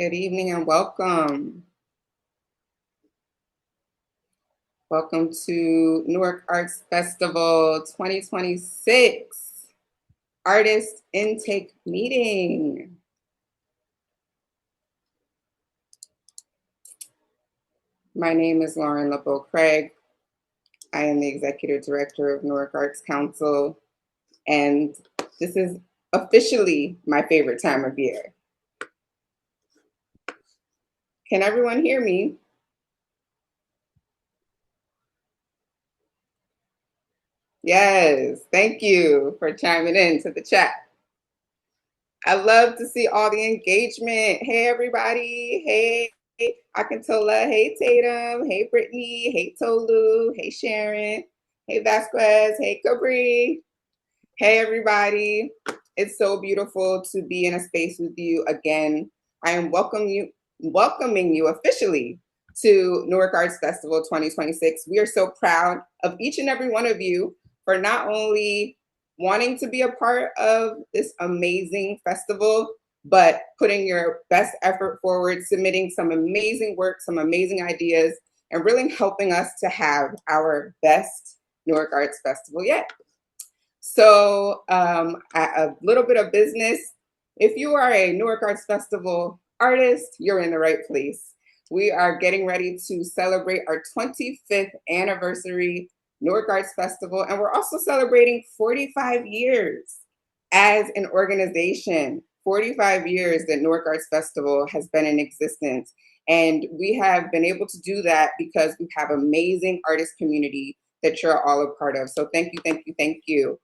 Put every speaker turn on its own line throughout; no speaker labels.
Good evening and welcome. Welcome to Newark Arts Festival 2026 Artist Intake Meeting. My name is Lauren Lepo Craig. I am the Executive Director of Newark Arts Council, and this is officially my favorite time of year. Can everyone hear me? Yes, thank you for chiming in to the chat. I love to see all the engagement. Hey, everybody. Hey, Akintola. Hey, Tatum. Hey, Brittany. Hey, Tolu. Hey, Sharon. Hey, Vasquez. Hey, Cabri. Hey, everybody. It's so beautiful to be in a space with you again. I am welcoming you officially to Newark Arts Festival 2026. We are so proud of each and every one of you for not only wanting to be a part of this amazing festival, but putting your best effort forward, submitting some amazing work, some amazing ideas, and really helping us to have our best Newark Arts Festival yet. So a little bit of business. If you are a Newark Arts Festival artist, you're in the right place. We are getting ready to celebrate our 25th anniversary Newark Arts Festival, and we're also celebrating 45 years as an organization. 45 years that Newark Arts Festival has been in existence. And we have been able to do that because we have amazing artist community that you're all a part of. So thank you, thank you, thank you.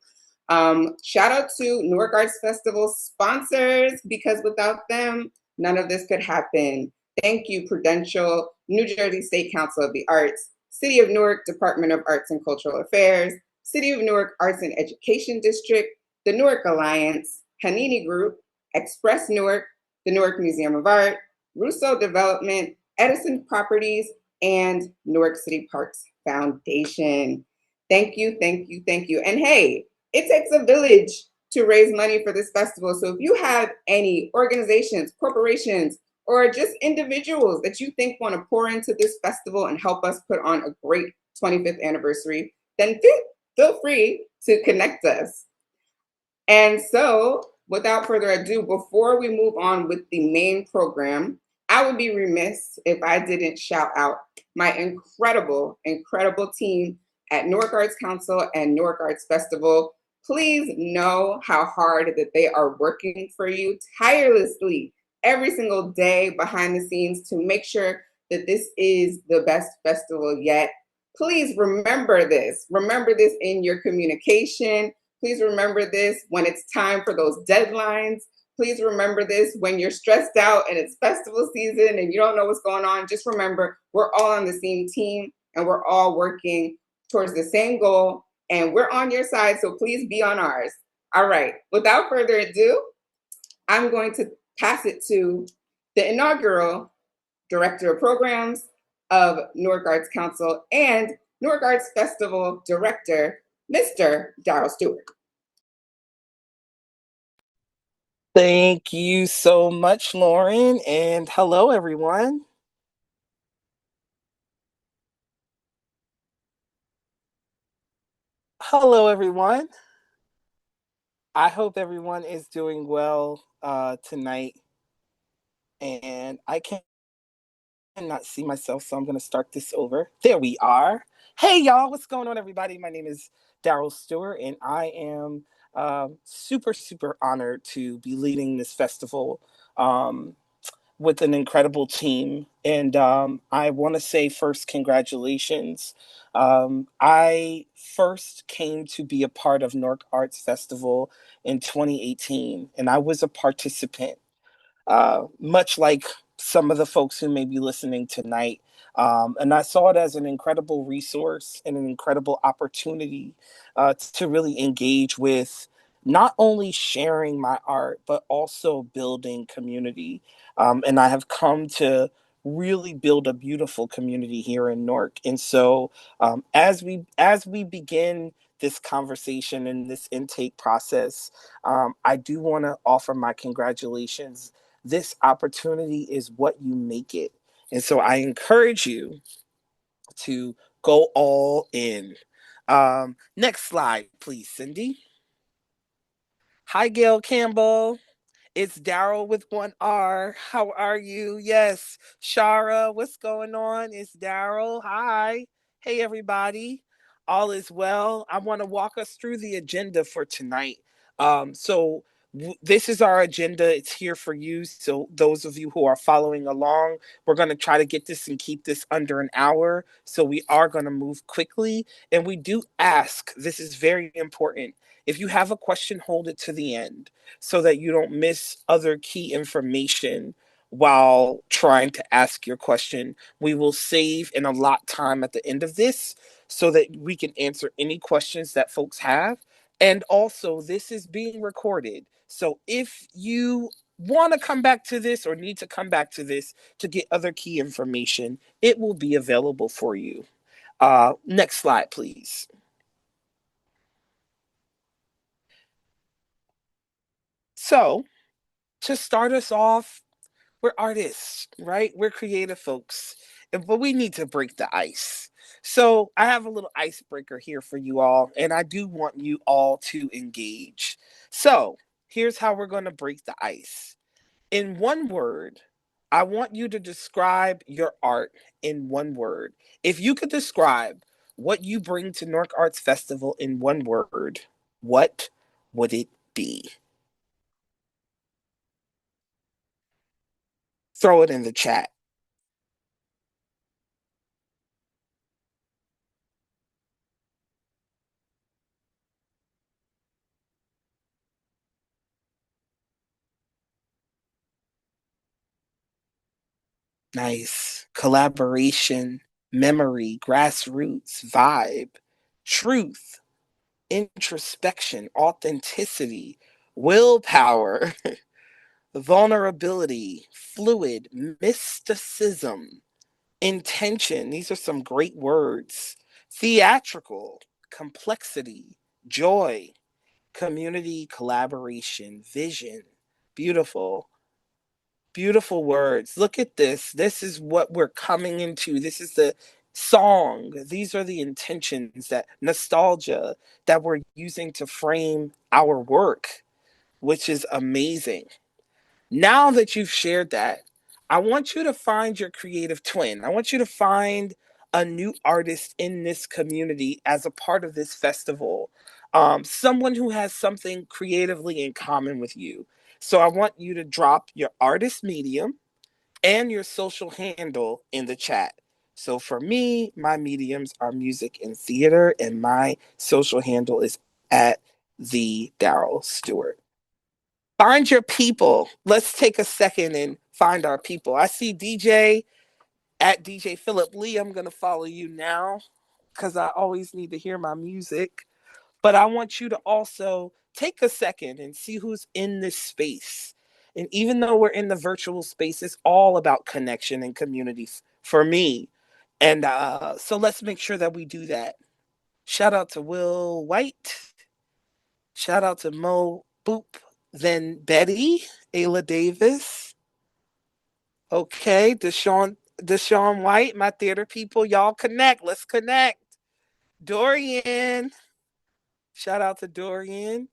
Shout out to Newark Arts Festival sponsors, because without them, none of this could happen. Thank you, Prudential, New Jersey State Council of the Arts, City of Newark Department of Arts and Cultural Affairs, City of Newark Arts and Education District, the Newark Alliance, Hanini Group, Express Newark, the Newark Museum of Art, Russo Development, Edison Properties, and Newark City Parks Foundation. Thank you, thank you, thank you. And hey, it takes a village to raise money for this festival. So if you have any organizations, corporations, or just individuals that you think want to pour into this festival and help us put on a great 25th anniversary, then feel free to connect us. And so without further ado, before we move on with the main program, I would be remiss if I didn't shout out my incredible, incredible team at Newark Arts Council and Newark Arts Festival. Please know how hard that they are working for you tirelessly every single day behind the scenes to make sure that this is the best festival yet. Please remember this. Remember this in your communication. Please remember this when it's time for those deadlines. Please remember this when you're stressed out and it's festival season and you don't know what's going on. Just remember, we're all on the same team and we're all working towards the same goal, and we're on your side, so please be on ours. All right, without further ado, I'm going to pass it to the inaugural Director of Programs of Newark Arts Council and Newark Arts Festival Director, Mr. Darryl Stewart.
Thank you so much, Lauren, and hello, everyone. Hello, everyone. I hope everyone is doing well tonight, and I cannot see myself, so I'm going to start this over. There we are. Hey, y'all, what's going on, everybody? My name is Darryl Stewart, and I am super, super honored to be leading this festival. With an incredible team. And I want to say first, congratulations. I first came to be a part of Newark Arts Festival in 2018, and I was a participant, much like some of the folks who may be listening tonight. And I saw it as an incredible resource and an incredible opportunity to really engage with not only sharing my art, but also building community. And I have come to really build a beautiful community here in Newark. And so as we begin this conversation and this intake process, I do want to offer my congratulations This opportunity is what you make it. And so I encourage you to go all in. Next slide, please, Cindy. Hi, Gail Campbell. It's Daryl with one R. How are you? Yes. Shara, what's going on? It's Daryl. Hi. Hey, everybody. All is well. I want to walk us through the agenda for tonight. This is our agenda. It's here for you. So, those of you who are following along, we're going to try to get this and keep this under an hour. So, we are going to move quickly. And we do ask, this is very important. If you have a question, hold it to the end so that you don't miss other key information while trying to ask your question. We will save and allot time at the end of this so that we can answer any questions that folks have. And also, this is being recorded. So if you want to come back to this or need to come back to this to get other key information, it will be available for you. Next slide, please. So, to start us off, we're artists, right? We're creative folks, but we need to break the ice. So I have a little icebreaker here for you all, and I do want you all to engage. So here's how we're going to break the ice. In one word, I want you to describe your art in one word. If you could describe what you bring to Newark Arts Festival in one word, what would it be? Throw it in the chat. Nice. Collaboration, memory, grassroots, vibe, truth, introspection, authenticity, willpower, vulnerability, fluid, mysticism, intention. These are some great words. Theatrical, complexity, joy, community, collaboration, vision. Beautiful. Beautiful words. Look at this. This is what we're coming into. This is the song. These are the intentions, that nostalgia that we're using to frame our work, which is amazing. Now that you've shared that, I want you to find your creative twin. I want you to find a new artist in this community as a part of this festival, someone who has something creatively in common with you. So I want you to drop your artist medium and your social handle in the chat. So for me, my mediums are music and theater, and my social handle is at the Daryl Stewart. Find your people. Let's take a second and find our people. I see DJ at DJ Philip Lee. I'm going to follow you now because I always need to hear my music. But I want you to also take a second and see who's in this space. And even though we're in the virtual space, it's all about connection and community for me. And so let's make sure that we do that. Shout out to Will White. Shout out to Mo Boop. Then Betty, Ayla Davis. Okay, Deshaun White, my theater people, y'all connect. Let's connect. Dorian. Shout out to Dorian.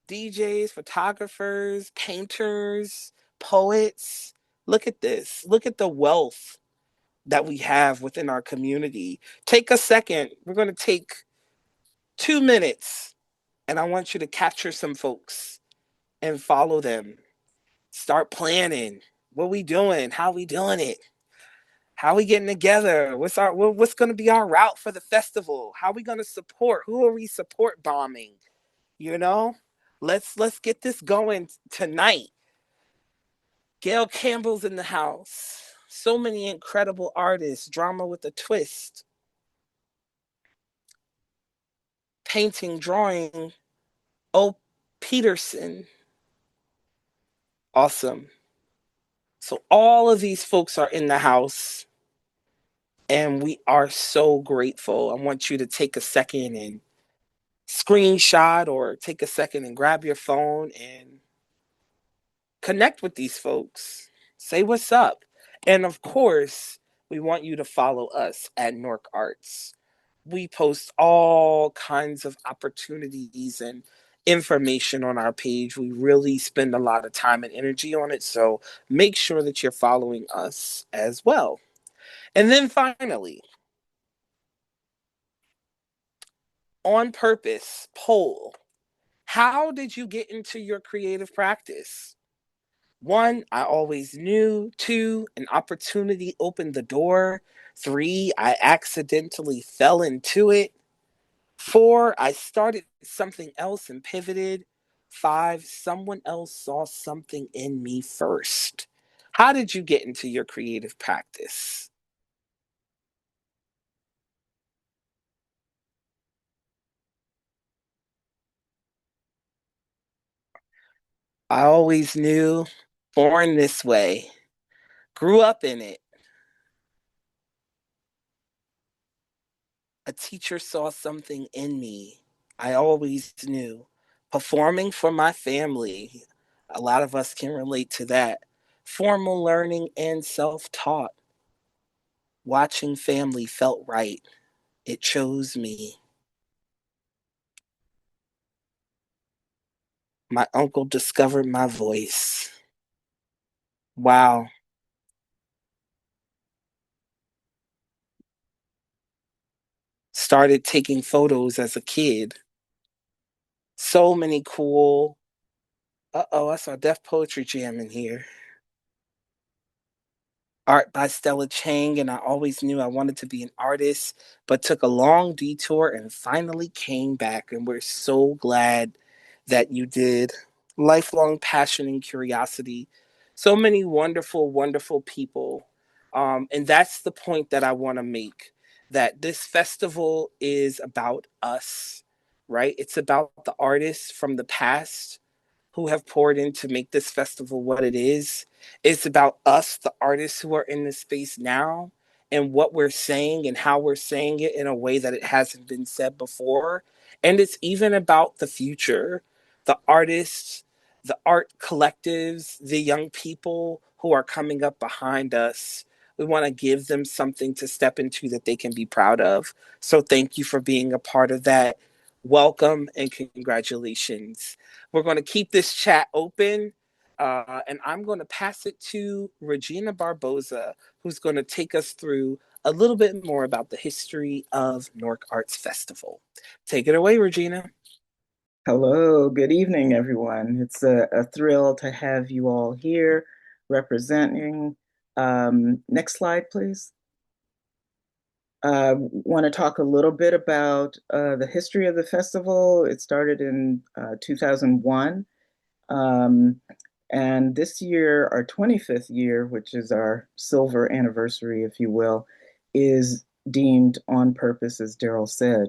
DJs, photographers, painters, poets. Look at this. Look at the wealth that we have within our community. Take a second. We're going to take 2 minutes, and I want you to capture some folks and follow them. Start planning. What we doing? How we doing it? How we getting together? What's going to be our route for the festival? How we going to support? Who are we support bombing? You know, let's get this going tonight. Gail Campbell's in the house. So many incredible artists. Drama with a twist. Painting, drawing. Oh, Peterson. Awesome. So all of these folks are in the house, and we are so grateful. I want you to take a second and screenshot or take a second and grab your phone and connect with these folks, say what's up. And of course, we want you to follow us at Newark Arts. We post all kinds of opportunities and information on our page. We really spend a lot of time and energy on it. So make sure that you're following us as well. And then finally, on purpose, poll. How did you get into your creative practice? One, I always knew. Two, an opportunity opened the door. Three, I accidentally fell into it. Four, I started something else and pivoted. Five, someone else saw something in me first. How did you get into your creative practice? I always knew, born this way, grew up in it. A teacher saw something in me. I always knew. Performing for my family, a lot of us can relate to that. Formal learning and self taught. Watching family felt right. It chose me. My uncle discovered my voice. Wow. Started taking photos as a kid. So many cool. Uh oh, I saw Def Poetry Jam in here. Art by Stella Chang, and I always knew I wanted to be an artist, but took a long detour and finally came back. And we're so glad that you did. Lifelong passion and curiosity. So many wonderful, wonderful people. And that's the point that I want to make, that this festival is about us, right? It's about the artists from the past who have poured in to make this festival what it is. It's about us, the artists who are in this space now, and what we're saying and how we're saying it in a way that it hasn't been said before. And it's even about the future, the artists, the art collectives, the young people who are coming up behind us. We want to give them something to step into that they can be proud of. So thank you for being a part of that. Welcome and congratulations. We're going to keep this chat open, and I'm going to pass it to Regina Barboza, who's going to take us through a little bit more about the history of Newark Arts Festival. Take it away, Regina.
Hello, good evening, everyone. It's a thrill to have you all here representing. Next slide, please. Want to talk a little bit about the history of the festival. It started in 2001. Um, and this year, our 25th year, which is our silver anniversary, if you will, is deemed on purpose, as Daryl said.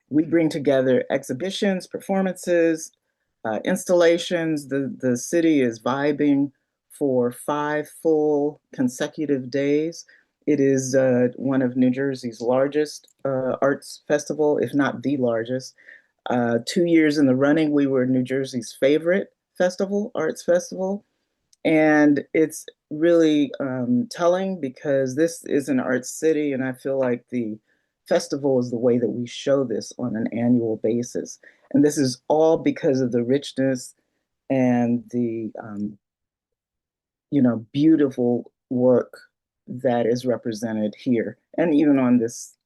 We bring together exhibitions, performances, installations. The city is vibing for 5 full consecutive days. It is one of New Jersey's largest arts festival, if not the largest. 2 years in the running, we were New Jersey's favorite festival, arts festival. And it's really telling because this is an arts city, and I feel like the festival is the way that we show this on an annual basis. And this is all because of the richness and the beautiful work that is represented here, and even on this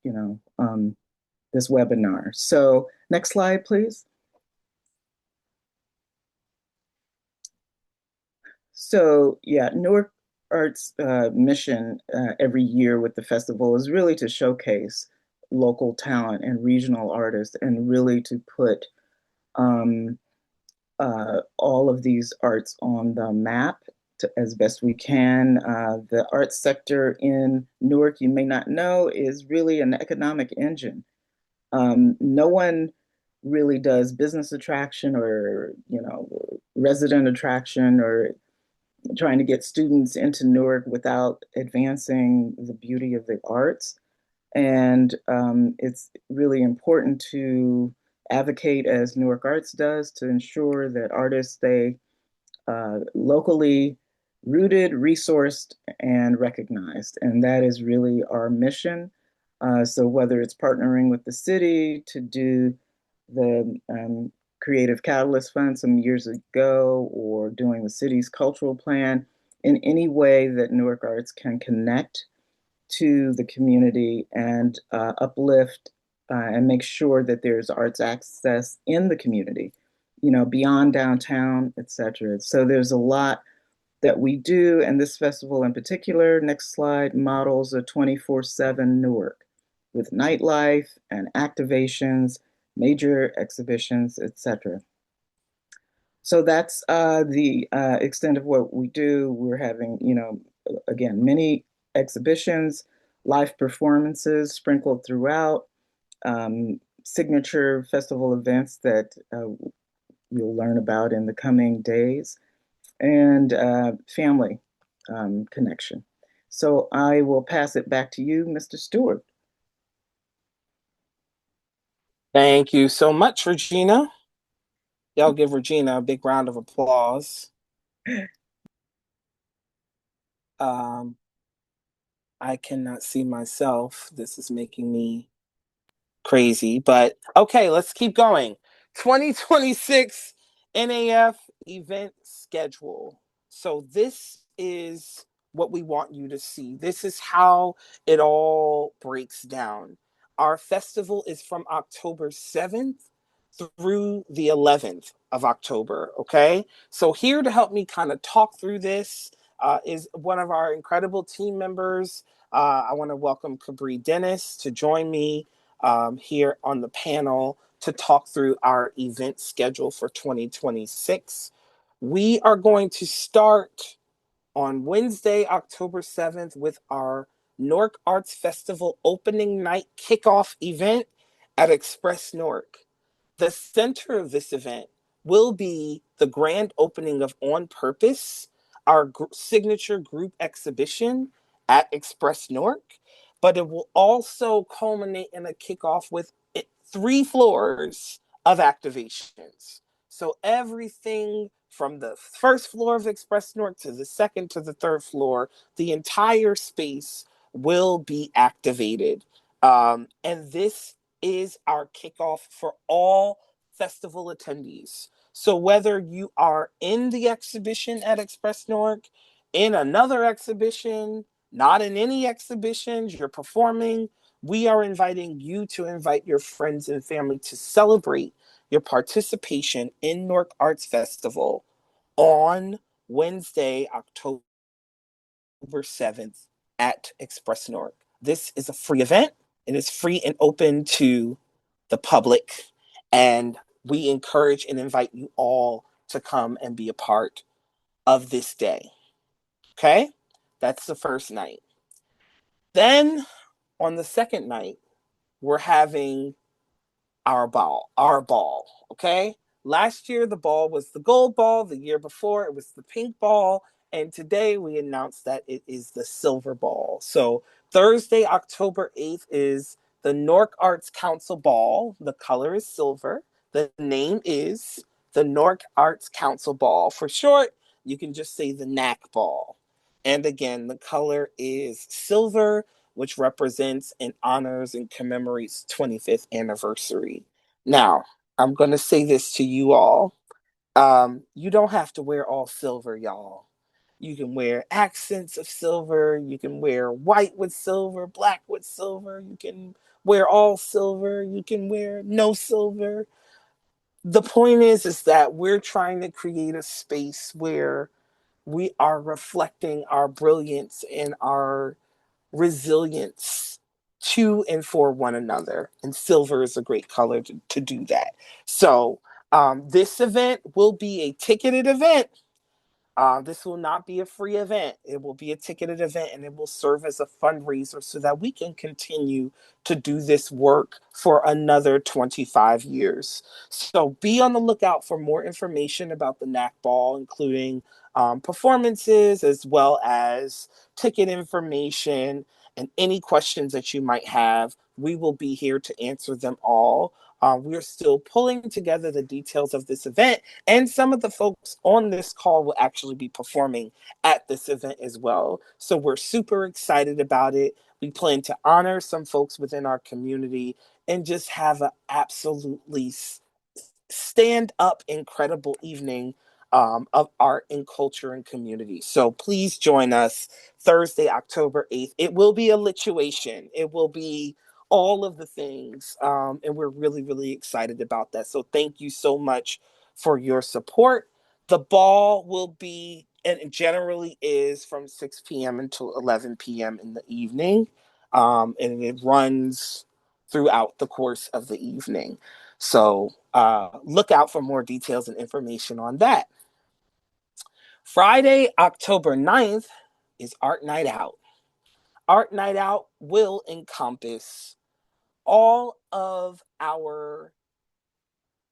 this webinar. So next slide, please. So yeah, Newark Arts mission every year with the festival is really to showcase local talent and regional artists, and really to put um, all of these arts on the map as best we can. The arts sector in Newark, you may not know, is really an economic engine. No one really does business attraction or resident attraction or trying to get students into Newark without advancing the beauty of the arts. And it's really important to advocate, as Newark Arts does, to ensure that artists stay locally rooted, resourced, and recognized. And that is really our mission. So whether it's partnering with the city to do the Creative Catalyst Fund some years ago, or doing the city's cultural plan, in any way that Newark Arts can connect to the community and uplift and make sure that there's arts access in the community, beyond downtown, et cetera. So there's a lot that we do, and this festival in particular, next slide, models a 24/7 Newark with nightlife and activations, major exhibitions, etc. So that's the extent of what we do. We're having, again, many exhibitions, live performances sprinkled throughout, signature festival events that you'll learn about in the coming days, and family connection. So I will pass it back to you, Mr. Stewart.
Thank you so much, Regina. Y'all give Regina a big round of applause. Um, I cannot see myself. This is making me crazy, but okay, let's keep going. 2026 NAF event schedule. So this is what we want you to see. This is how it all breaks down. Our festival is from October 7th through the 11th of October, okay? So here to help me kind of talk through this is one of our incredible team members. I want to welcome Cabri Dennis to join me here on the panel to talk through our event schedule for 2026. We are going to start on Wednesday, October 7th, with our Newark Arts Festival opening night kickoff event at Express Newark. The center of this event will be the grand opening of On Purpose, our signature group exhibition at Express Newark, but it will also culminate in a kickoff with 3 floors of activations. So everything from the first floor of Express Newark to the second to the third floor, the entire space will be activated. And this is our kickoff for all festival attendees. So whether you are in the exhibition at Express Newark, in another exhibition, not in any exhibitions, you're performing, we are inviting you to invite your friends and family to celebrate your participation in Newark Arts Festival on Wednesday, October 7th at Express Newark. This is a free event. It is free and open to the public, and we encourage and invite you all to come and be a part of this day. Okay? That's the first night. Then on the second night, we're having our ball, okay? Last year, the ball was the gold ball. The year before, it was the pink ball. And today, we announced that it is the silver ball. So, Thursday, October 8th, is the Newark Arts Council Ball. The color is silver. The name is the Newark Arts Council Ball. For short, you can just say the NAC Ball. And again, the color is silver, which represents and honors and commemorates 25th anniversary. Now, I'm going to say this to you all. You don't have to wear all silver, y'all. You can wear accents of silver. You can wear white with silver, black with silver. You can wear all silver. You can wear no silver. The point is that we're trying to create a space where we are reflecting our brilliance and our resilience to and for one another. And silver is a great color to do that. So this event will be a ticketed event. This will not be a free event. It will be a ticketed event, and it will serve as a fundraiser so that we can continue to do this work for another 25 years. So be on the lookout for more information about the NAC Ball, including performances as well as ticket information and any questions that you might have. We will be here to answer them all. We're still pulling together the details of this event, and some of the folks on this call will actually be performing at this event as well. So we're super excited about it. We plan to honor some folks within our community and just have an absolutely stand up incredible evening of art and culture and community. So please join us Thursday, October 8th. It will be a lituation. It will be all of the things. And we're really, really excited about that. So thank you so much for your support. The ball will be, and it generally is, from 6 p.m. until 11 p.m. in the evening. And it runs throughout the course of the evening. So look out for more details and information on that. Friday, October 9th is Art Night Out. Art Night Out will encompass all of our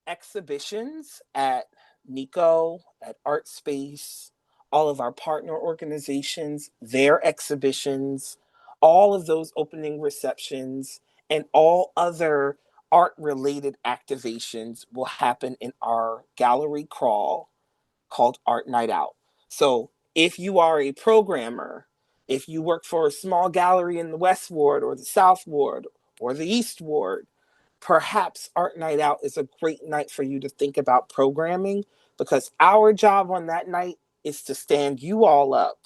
exhibitions at Nico, at Art Space, all of our partner organizations, their exhibitions, all of those opening receptions, and all other art related activations will happen in our gallery crawl called Art Night Out. So if you are a programmer, if you work for a small gallery in the West Ward or the South Ward or the East Ward, perhaps Art Night Out is a great night for you to think about programming, because our job on that night is to stand you all up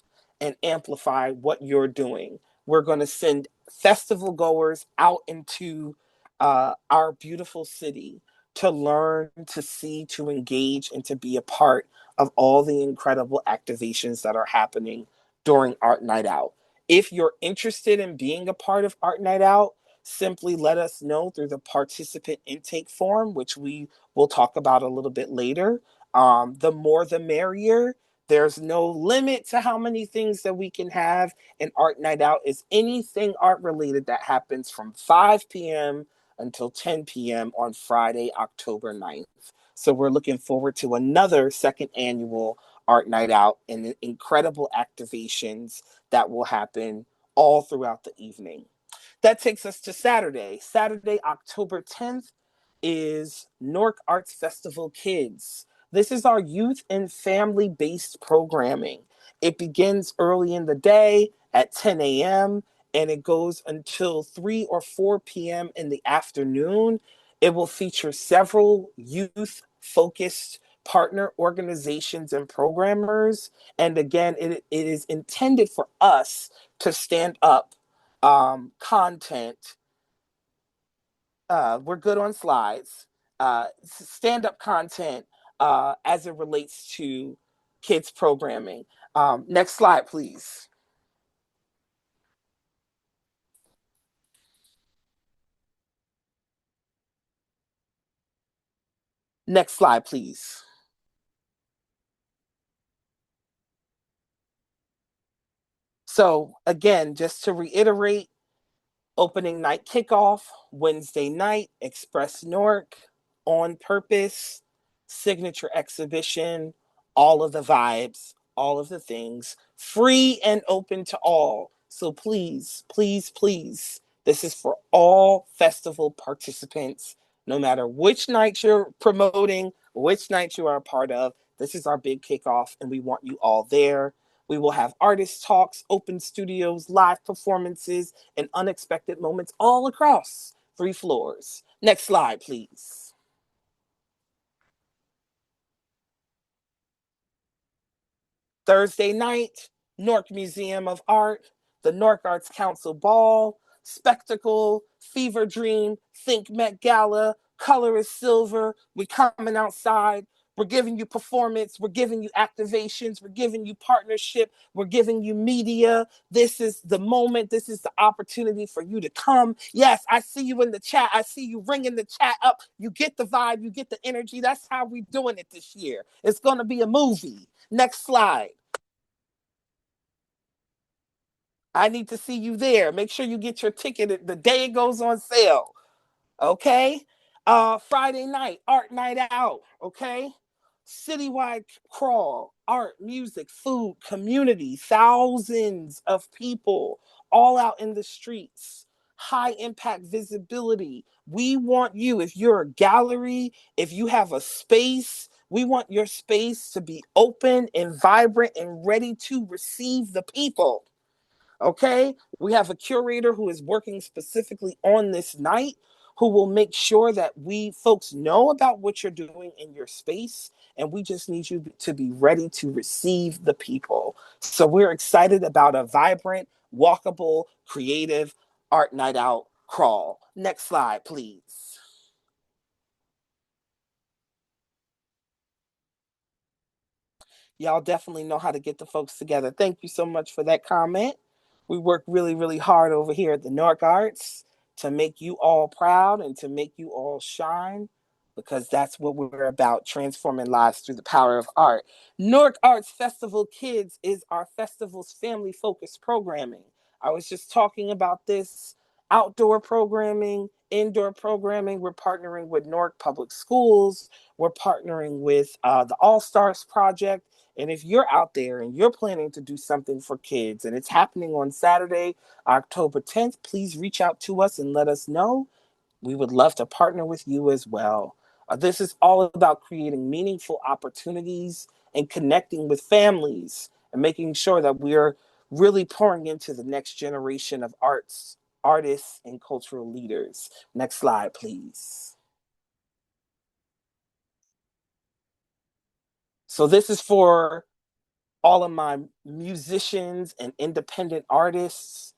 and amplify what you're doing. We're going to send festival goers out into our beautiful city to learn, to see, to engage, and to be a part of all the incredible activations that are happening during Art Night Out. If you're interested in being a part of Art Night Out, simply let us know through the participant intake form, which we will talk about a little bit later. The more the merrier. There's no limit to how many things that we can have. And Art Night Out is anything art related that happens from 5 p.m. until 10 p.m. on Friday, October 9th. So we're looking forward to another second annual Art Night Out and incredible activations that will happen all throughout the evening. That takes us to Saturday. Saturday, October 10th is Newark Arts Festival Kids. This is our youth and family based programming. It begins early in the day at 10 a.m. and it goes until 3 or 4 p.m. in the afternoon. It will feature several youth focused partner organizations and programmers. And again, it is intended for us to stand up content. We're good on slides. Stand up content as it relates to kids programming. Next slide, please. Next slide, please. So again, just to reiterate, opening night kickoff, Wednesday night, Express Newark, On Purpose, signature exhibition, all of the vibes, all of the things, free and open to all. So please, please, please, this is for all festival participants, no matter which night you're promoting, which night you are a part of. This is our big kickoff, and we want you all there. We will have artist talks, open studios, live performances, and unexpected moments all across 3 floors. Next slide, please. Thursday night, Newark Museum of Art, the Newark Arts Council Ball, Spectacle, Fever Dream, Think Met Gala, Color is Silver, we coming outside. We're giving you performance. We're giving you activations. We're giving you partnership. We're giving you media. This is the moment. This is the opportunity for you to come. Yes, I see you in the chat. I see you ringing the chat up. You get the vibe. You get the energy. That's how we're doing it this year. It's going to be a movie. Next slide. I need to see you there. Make sure you get your ticket the day it goes on sale. Okay. Friday night, Art Night Out. Okay. Citywide crawl, art, music, food, community, thousands of people all out in the streets high impact visibility. We want you, if you're a gallery, if you have a space, we want your space to be open and vibrant and ready to receive the people. Okay, we have a curator who is working specifically on this night, who will make sure that we folks know about what you're doing in your space, and we just need you to be ready to receive the people. So we're excited about a vibrant, walkable, creative art night out crawl. Next slide, please. Y'all definitely know how to get the folks together. Thank you so much for that comment. We work really, really hard over here at the Newark Arts to make you all proud and to make you all shine, because that's what we're about, transforming lives through the power of art. Newark Arts Festival Kids is our festival's family focused programming. I was just talking about this: outdoor programming, indoor programming. We're partnering with Newark Public Schools. We're partnering with the All Stars Project. And if you're out there and you're planning to do something for kids and it's happening on Saturday, October 10th, please reach out to us and let us know. We would love to partner with you as well. This is all about creating meaningful opportunities and connecting with families and making sure that we're really pouring into the next generation of artists, and cultural leaders. Next slide, please. So this is for all of my musicians and independent artists.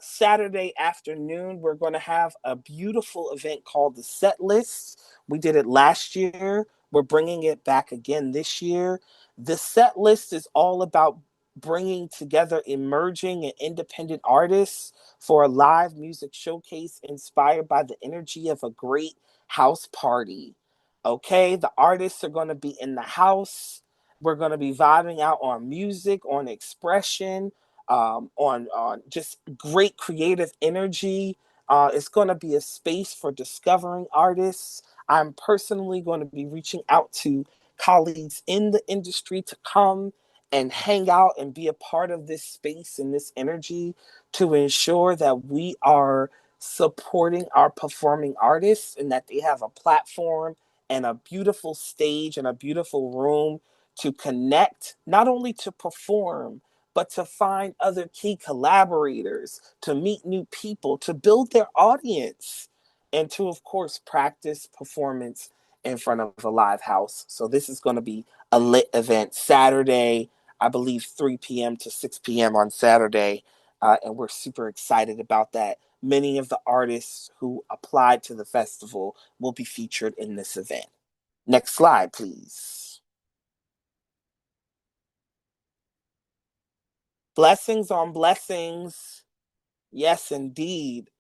Saturday afternoon, we're going to have a beautiful event called the Set List. We did it last year. We're bringing it back again this year. The Set List is all about bringing together emerging and independent artists for a live music showcase inspired by the energy of a great house party. Okay, the artists are going to be in the house. We're going to be vibing out on music, on expression, on just great creative energy. It's going to be a space for discovering artists. I'm personally going to be reaching out to colleagues in the industry to come and hang out and be a part of this space and this energy to ensure that we are supporting our performing artists and that they have a platform and a beautiful stage and a beautiful room to connect, not only to perform, but to find other key collaborators, to meet new people, to build their audience, and to, of course, practice performance in front of a live house. So this is going to be a lit event Saturday, I believe 3 p.m. to 6 p.m. on Saturday. And we're super excited about that. Many of the artists who applied to the festival will be featured in this event. Next slide, please. Blessings on blessings. Yes, indeed.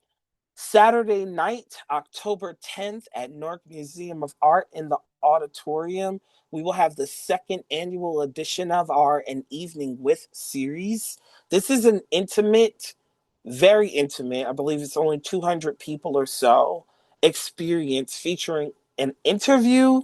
Saturday night, October 10th, at Newark Museum of Art in the auditorium, we will have the second annual edition of our An Evening With series. This is an intimate, very intimate, I believe it's only 200 people or so, experience featuring an interview,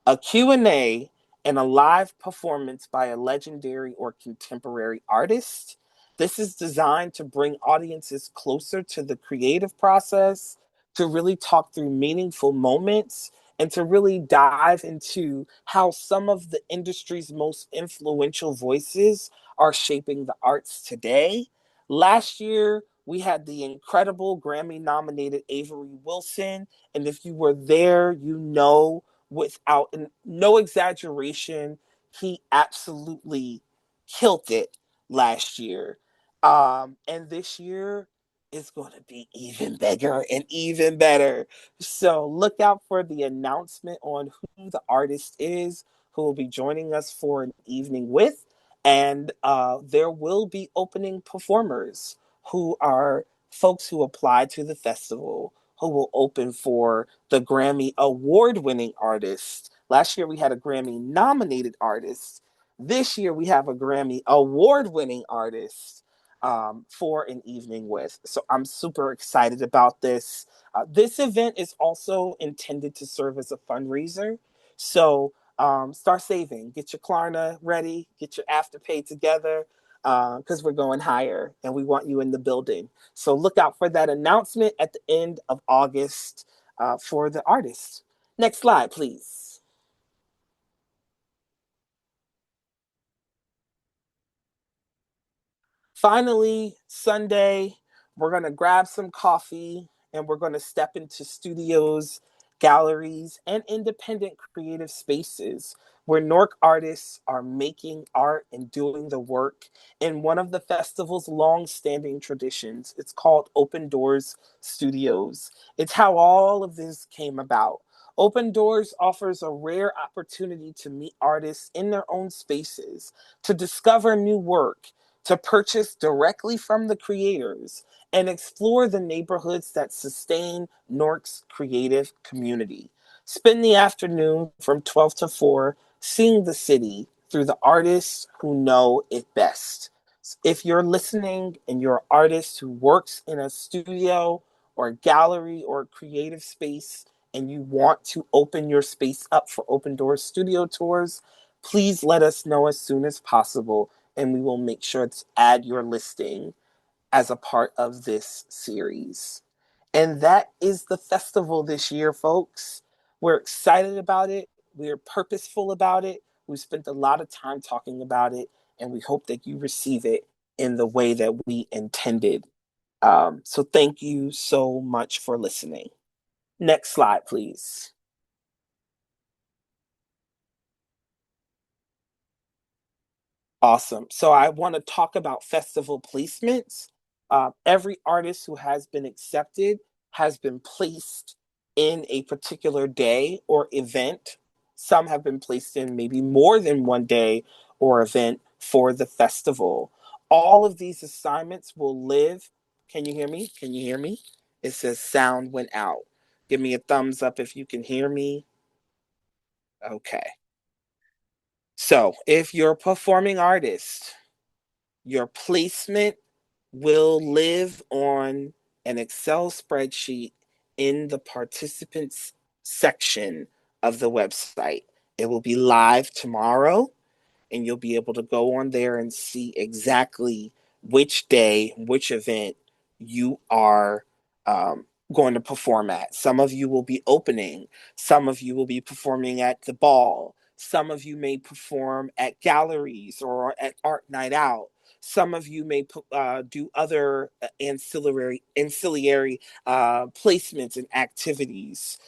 a Q&A, and a live performance by a legendary or contemporary artist. This is designed to bring audiences closer to the creative process, to really talk through meaningful moments, and to really dive into how some of the industry's most influential voices are shaping the arts today. Last year, we had the incredible Grammy nominated Avery Wilson. And if you were there, you know, without no exaggeration, he absolutely killed it last year. And this year is going to be even bigger and even better. So look out for the announcement on who the artist is who will be joining us for an evening with. And there will be opening performers who are folks who applied to the festival, who will open for the Grammy award-winning artist. Last year we had a Grammy nominated artist. This year we have a Grammy award-winning artist for an evening with. So I'm super excited about this. This event is also intended to serve as a fundraiser. So start saving, get your Klarna ready, get your Afterpay together. because we're going higher and we want you in the building. So look out for that announcement at the end of August for the artists. Next slide, please. Finally, Sunday, we're going to grab some coffee and we're going to step into studios, galleries, and independent creative spaces where Newark artists are making art and doing the work in one of the festival's long-standing traditions. It's called Open Doors Studios. It's how all of this came about. Open Doors offers a rare opportunity to meet artists in their own spaces, to discover new work, to purchase directly from the creators, and explore the neighborhoods that sustain Newark's creative community. Spend the afternoon from 12 to 4 seeing the city through the artists who know it best. If you're listening and you're an artist who works in a studio or a gallery or a creative space and you want to open your space up for Open Doors studio tours, please let us know as soon as possible and we will make sure to add your listing as a part of this series. And that is the festival this year, folks. We're excited about it. We're purposeful about it. We spent a lot of time talking about it, and we hope that you receive it in the way that we intended. So thank you so much for listening. Next slide, please. Awesome. So I want to talk about festival placements. Every artist who has been accepted has been placed in a particular day or event. Some have been placed in maybe more than one day or event for the festival. All of these assignments will live. Can you hear me? Can you hear me? It says sound went out. Give me a thumbs up if you can hear me. Okay. So if you're a performing artist, your placement will live on an Excel spreadsheet in the participants section of the website. It will be live tomorrow, and you'll be able to go on there and see exactly which day, which event you are going to perform at. Some of you will be opening, some of you will be performing at the ball, some of you may perform at galleries or at art night out. Some of you may do other ancillary placements and activities.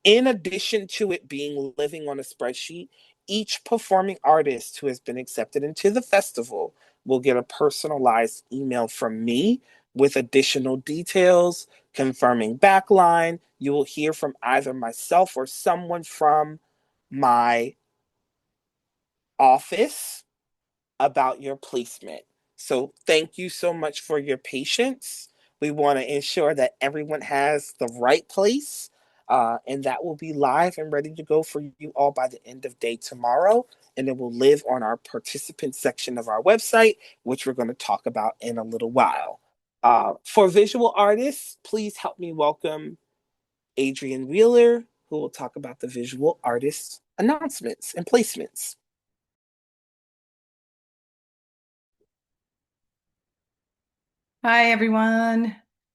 In addition to it being living on a spreadsheet, each performing artist who has been accepted into the festival will get a personalized email from me with additional details, confirming backline. You will hear from either myself or someone from my office about your placement. So thank you so much for your patience. We want to ensure that everyone has the right place. And that will be live and ready to go for you all by the end of day tomorrow. And it will live on our participant section of our website, which we're going to talk about in a little while. For visual artists, please help me welcome Adrian Wheeler, who will talk about the visual artists announcements and placements.
Hi, everyone.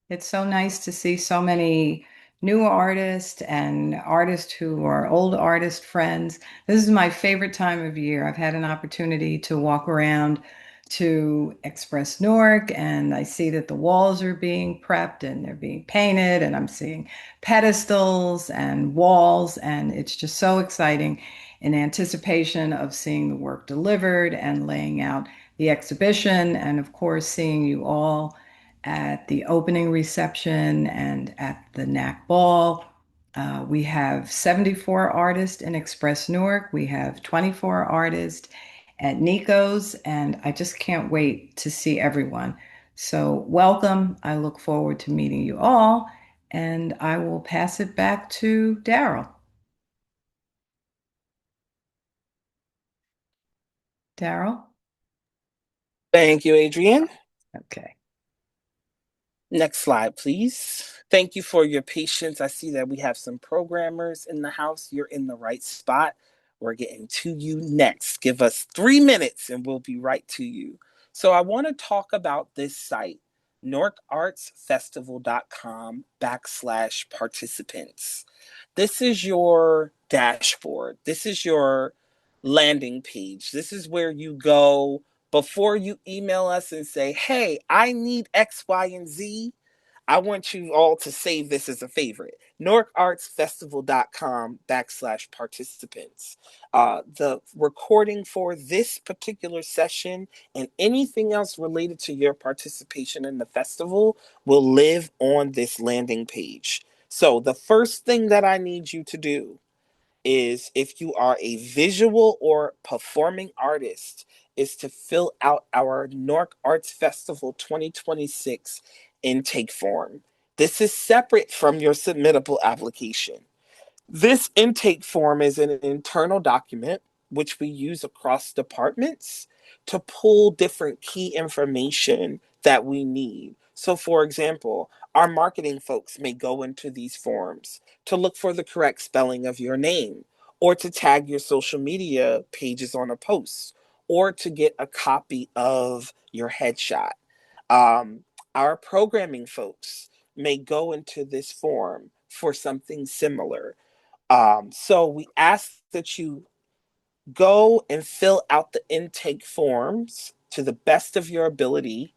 It's so nice to see so many new artists and artists who are old artist friends. This is my favorite time of year. I've had an opportunity to walk around to Express Newark, and I see that the walls are being prepped and they're being painted, and I'm seeing pedestals and walls, and it's just so exciting in anticipation of seeing the work delivered and laying out the exhibition, and of course, seeing you all at the opening reception and at the NAC Ball. We have 74 artists in Express Newark. We have 24 artists at Nico's, and I just can't wait to see everyone. So, welcome. I look forward to meeting you all, and I will pass it back to Daryl. Daryl?
Thank you, Adrian.
Okay.
Next slide, please. Thank you for your patience. I see that we have some programmers in the house. You're in the right spot. We're getting to you next. Give us 3 minutes and we'll be right to you. So I want to talk about this site, newarkartsfestival.com/participants. This is your dashboard. This is your landing page. This is where you go before you email us and say, hey, I need X, Y, and Z. I want you all to save this as a favorite. NewarkArtsFestival.com/participants. The recording for this particular session and anything else related to your participation in the festival will live on this landing page. So the first thing that I need you to do is, if you are a visual or performing artist, is to fill out our Newark Arts Festival 2026 intake form. This is separate from your submittable application. This intake form is an internal document which we use across departments to pull different key information that we need. So, for example, our marketing folks may go into these forms to look for the correct spelling of your name, or to tag your social media pages on a post, or to get a copy of your headshot. Um, our programming folks may go into this form for something similar. So we ask that you go and fill out the intake forms to the best of your ability,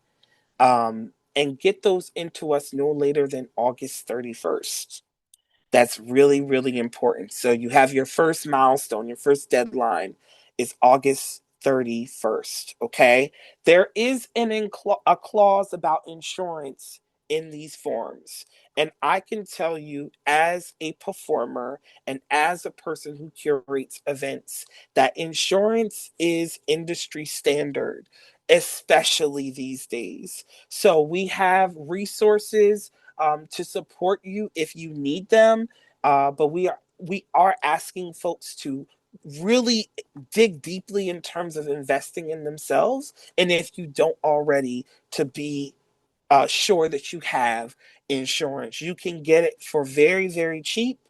and get those into us no later than August 31st. That's really, really important. So you have your first milestone, your first deadline is August 31st. Okay. There is a clause about insurance in these forms. And I can tell you, as a performer and as a person who curates events, that insurance is industry standard, especially these days. So we have resources to support you if you need them. But we are asking folks to really dig deeply in terms of investing in themselves, and if you don't already, to be sure that you have insurance. You can get it for very, very cheap.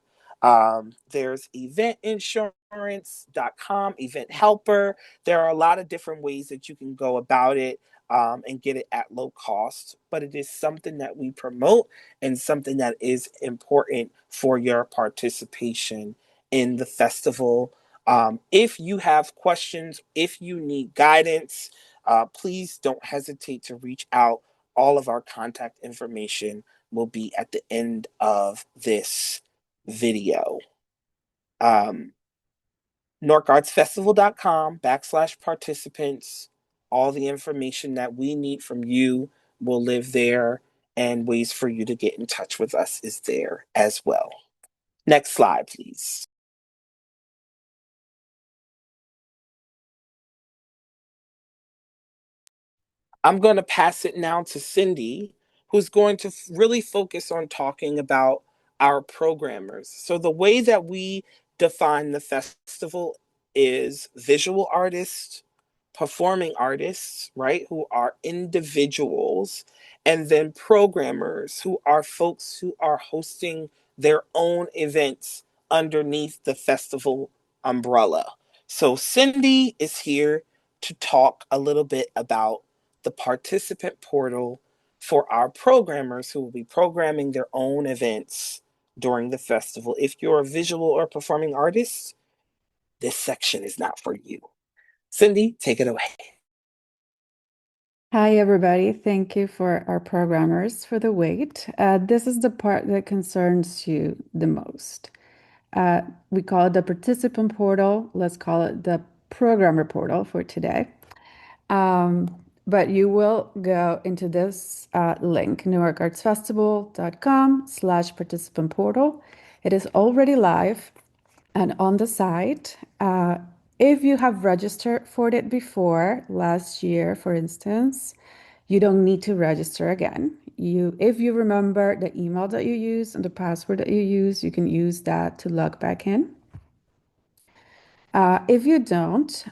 There's eventinsurance.com, Event Helper. There are a lot of different ways that you can go about it, and get it at low cost. But it is something that we promote and something that is important for your participation in the festival. If you have questions, if you need guidance, please don't hesitate to reach out. All of our contact information will be at the end of this video. NorkArtsFestival.com/participants. All the information that we need from you will live there, and ways for you to get in touch with us is there as well. Next slide, please. I'm going to pass it now to Cindy, who's going to really focus on talking about our programmers. So, the way that we define the festival is visual artists, performing artists, right, who are individuals, and then programmers, who are folks who are hosting their own events underneath the festival umbrella. So, Cindy is here to talk a little bit about the participant portal for our programmers who will be programming their own events during the festival. If you're a visual or performing artist, this section is not for you. Cindy, take it away.
Hi, everybody. Thank you for our programmers for the wait. This is the part that concerns you the most. We call it the participant portal. Let's call it the programmer portal for today. But you will go into this link, newarkartsfestival.com/participant portal. It is already live and on the site. If you have registered for it before, last year, for instance, you don't need to register again. If you remember the email that you use and the password that you use, you can use that to log back in. If you don't,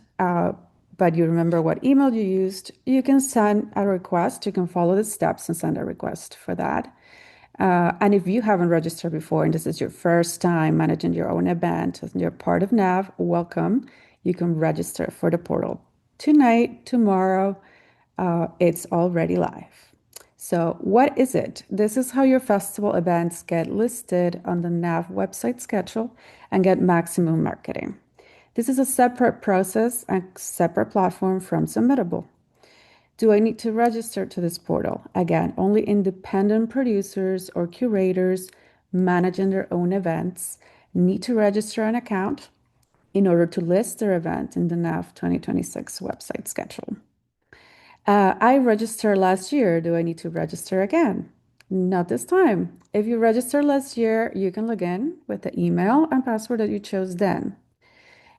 but you remember what email you used, you can send a request. You can follow the steps and send a request for that. And if you haven't registered before and this is your first time managing your own event and you're part of NAV, welcome. You can register for the portal tonight, tomorrow, it's already live. So what is it? This is how your festival events get listed on the NAV website schedule and get maximum marketing. This is a separate process and separate platform from Submittable. Do I need to register to this portal? Again, only independent producers or curators managing their own events need to register an account in order to list their event in the NAV 2026 website schedule. I registered last year. Do I need to register again? Not this time. If you registered last year, you can log in with the email and password that you chose then.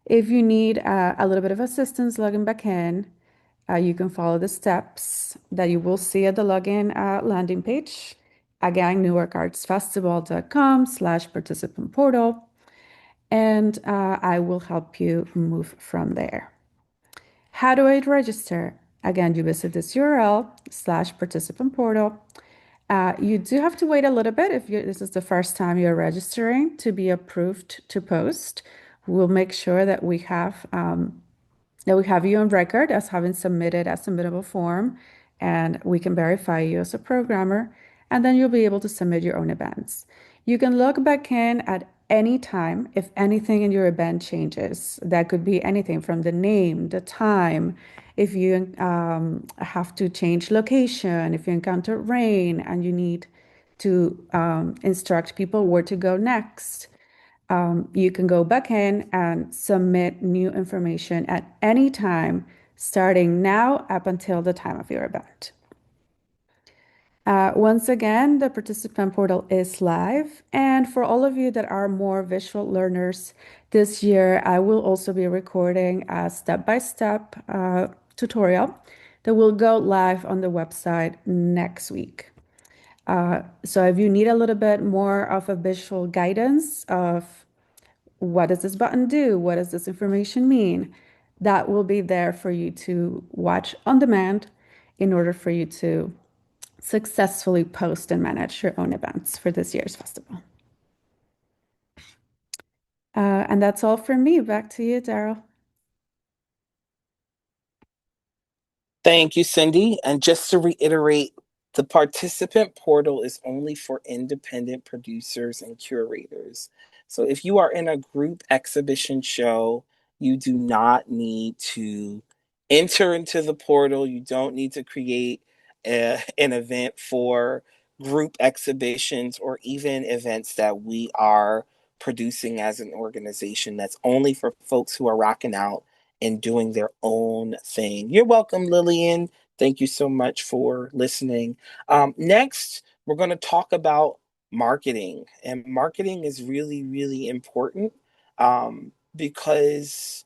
If you need a little bit of assistance logging back in, you can follow the steps that you will see at the login landing page. Again, newarkartsfestival.com/participant portal, and I will help you move from there. How do I register? Again, you visit this URL/participant portal. You do have to wait a little bit if this is the first time you're registering to be approved to post. We'll make sure that we have you on record as having submitted a submittable form, and we can verify you as a programmer, and then you'll be able to submit your own events. You can log back in at any time if anything in your event changes. That could be anything from the name, the time, if you have to change location, if you encounter rain and you need to instruct people where to go next. You can go back in and submit new information at any time, starting now up until the time of your event. Once again, the participant portal is live. And for all of you that are more visual learners, this year I will also be recording a step-by-step tutorial that will go live on the website next week. So if you need a little bit more of a visual guidance of what does this button do? What does this information mean? That will be there for you to watch on demand in order for you to successfully post and manage your own events for this year's festival. And that's all for me. Back to you, Daryl.
Thank you, Cindy. And just to reiterate, the participant portal is only for independent producers and curators. So if you are in a group exhibition show, you do not need to enter into the portal. You don't need to create an event for group exhibitions or even events that we are producing as an organization. That's only for folks who are rocking out and doing their own thing. You're welcome, Lillian. Thank you so much for listening. Next, we're going to talk about marketing. And marketing is really, really important because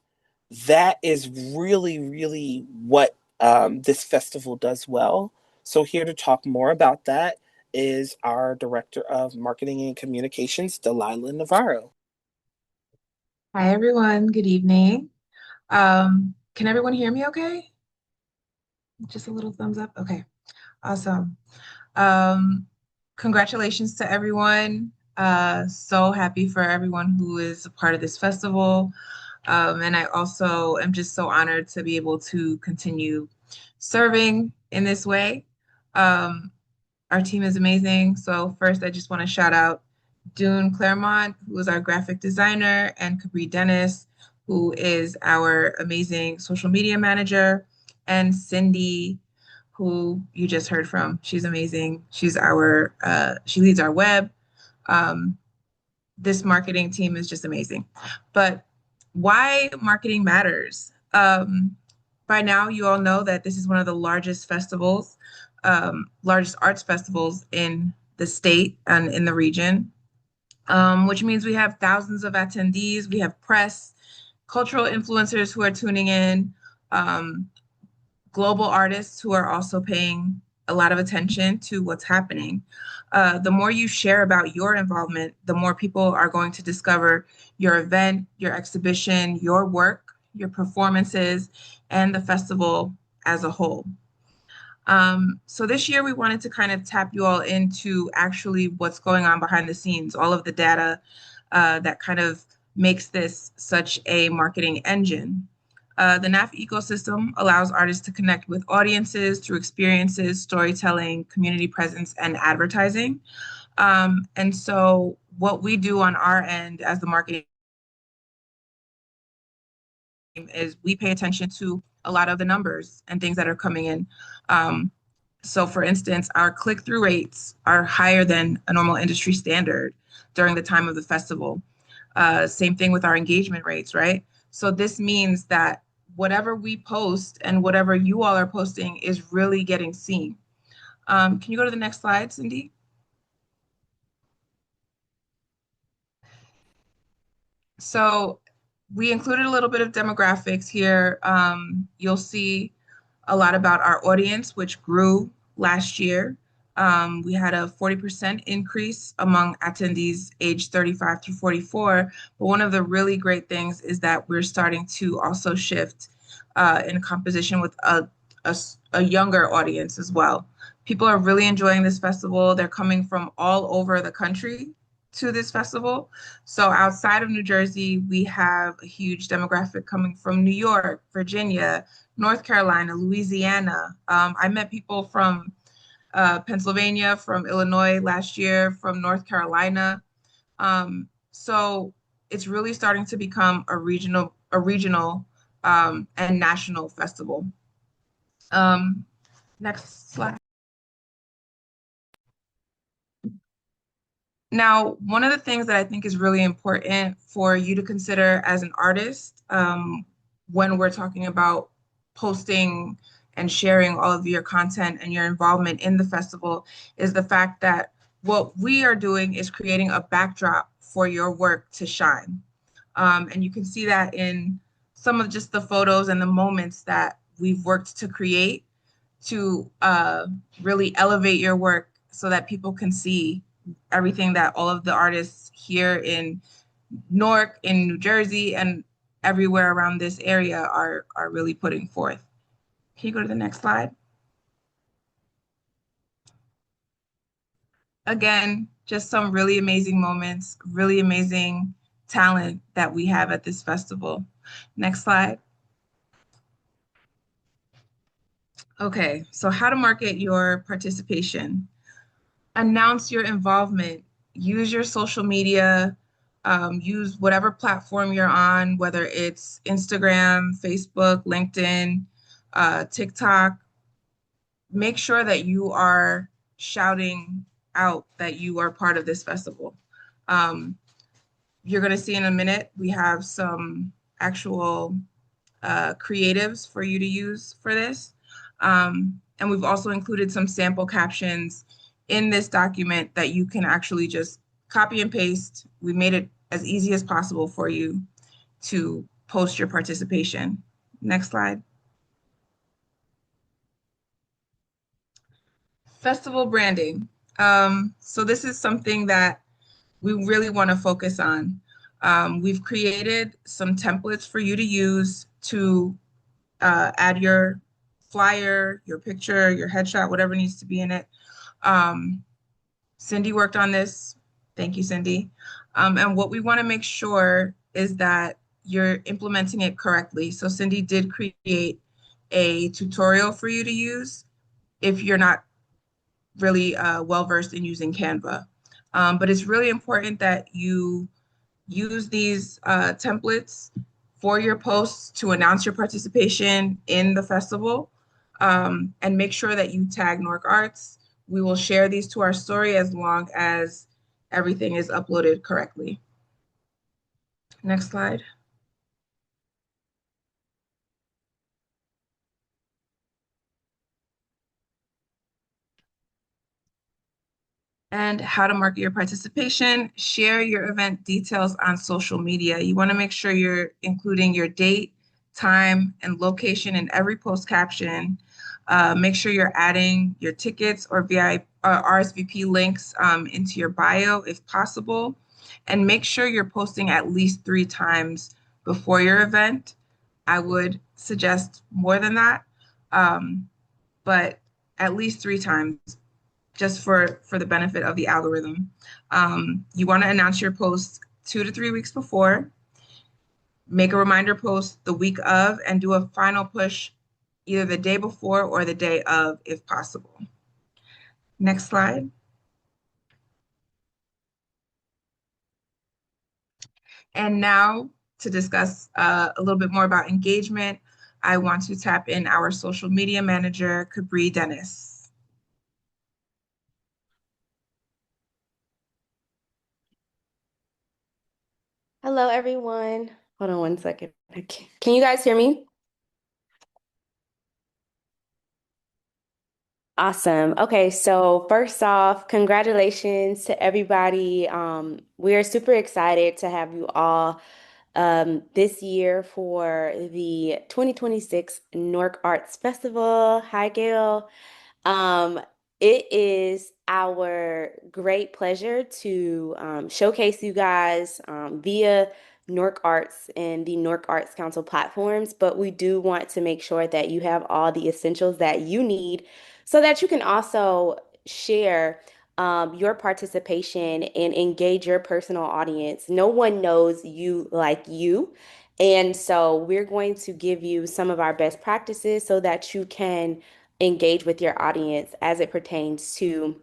that is really, really what this festival does well. So, here to talk more about that is our Director of Marketing and Communications, Delilah Navarro.
Hi, everyone. Good evening. Can everyone hear me okay? Just a little thumbs up. Okay, awesome. Congratulations to everyone. So happy for everyone who is a part of this festival. And I also am just so honored to be able to continue serving in this way. Our team is amazing. So first, I just want to shout out Dune Claremont, who is our graphic designer, and Capri Dennis, who is our amazing social media manager, and Cindy, who you just heard from. She's amazing. She's she leads our web. This marketing team is just amazing. But why marketing matters? By now, you all know that this is one of the largest festivals, largest arts festivals in the state and in the region, which means we have thousands of attendees. We have press, cultural influencers who are tuning in, global artists who are also paying a lot of attention to what's happening. The more you share about your involvement, the more people are going to discover your event, your exhibition, your work, your performances, and the festival as a whole. So this year we wanted to kind of tap you all into actually what's going on behind the scenes, all of the data that kind of makes this such a marketing engine. The NAF ecosystem allows artists to connect with audiences through experiences, storytelling, community presence, and advertising. And so what we do on our end as the marketing team is we pay attention to a lot of the numbers and things that are coming in. So for instance, our click-through rates are higher than a normal industry standard during the time of the festival. Same thing with our engagement rates, right? So this means that whatever we post and whatever you all are posting is really getting seen. Can you go to the next slide, Cindy? So we included a little bit of demographics here. You'll see a lot about our audience, which grew last year. We had a 40% increase among attendees aged 35 through 44. But one of the really great things is that we're starting to also shift in composition with a younger audience as well. People are really enjoying this festival. They're coming from all over the country to this festival. So outside of New Jersey, we have a huge demographic coming from New York, Virginia, North Carolina, Louisiana. I met people from Pennsylvania, from Illinois last year, from North Carolina. So it's really starting to become a regional and national festival. Next slide. Now, one of the things that I think is really important for you to consider as an artist when we're talking about posting and sharing all of your content and your involvement in the festival is the fact that what we are doing is creating a backdrop for your work to shine. And you can see that in some of just the photos and the moments that we've worked to create to really elevate your work so that people can see everything that all of the artists here in Newark, in New Jersey, and everywhere around this area are really putting forth. Can you go to the next slide? Again, just some really amazing moments, really amazing talent that we have at this festival. Next slide. Okay, so how to market your participation. Announce your involvement. Use your social media. Use whatever platform you're on, whether it's Instagram, Facebook, LinkedIn, TikTok. Make sure that you are shouting out that you are part of this festival. You're going to see in a minute, we have some actual creatives for you to use for this. And we've also included some sample captions in this document that you can actually just copy and paste. We made it as easy as possible for you to post your participation. Next slide. Festival branding. So this is something that we really want to focus on. We've created some templates for you to use to add your flyer, your picture, your headshot, whatever needs to be in it. Cindy worked on this. Thank you, Cindy. And what we want to make sure is that you're implementing it correctly. So Cindy did create a tutorial for you to use if you're not really well-versed in using Canva. But it's really important that you use these templates for your posts to announce your participation in the festival, and make sure that you tag Newark Arts. We will share these to our story as long as everything is uploaded correctly. Next slide. And how to market your participation. Share your event details on social media. You want to make sure you're including your date, time, and location in every post caption. Make sure you're adding your tickets or RSVP links into your bio if possible. And make sure you're posting at least 3 times before your event. I would suggest more than that, but at least 3 times, just for the benefit of the algorithm. You want to announce your posts 2 to 3 weeks before. make a reminder post the week of, and do a final push either the day before or the day of if possible. Next slide. And now to discuss a little bit more about engagement, I want to tap in our social media manager, Capri Dennis.
Hello, everyone. Hold on one second. Can you guys hear me? Awesome. Okay, so first off, congratulations to everybody. We are super excited to have you all this year for the 2026 Newark Arts Festival. Hi, Gail. Um, it is our great pleasure to showcase you guys via Newark Arts and the Newark Arts Council platforms, but we do want to make sure that you have all the essentials that you need so that you can also share your participation and engage your personal audience. No one knows you like you. And so we're going to give you some of our best practices so that you can engage with your audience as it pertains to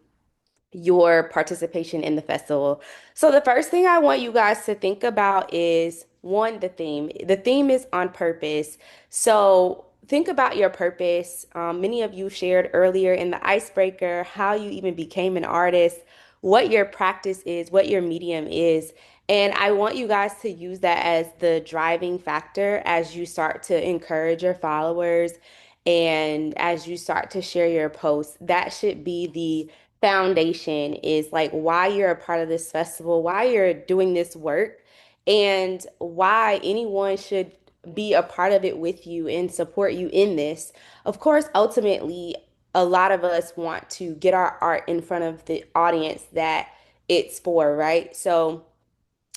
your participation in the festival. So the first thing I want you guys to think about is one, the theme. The theme is on purpose. So think about your purpose. Many of you shared earlier in the icebreaker how you even became an artist, what your practice is, what your medium is. And I want you guys to use that as the driving factor as you start to encourage your followers and as you start to share your posts. That should be the foundation, is like why you're a part of this festival, why you're doing this work, and why anyone should be a part of it with you and support you in this. Of course, ultimately, a lot of us want to get our art in front of the audience that it's for, right? So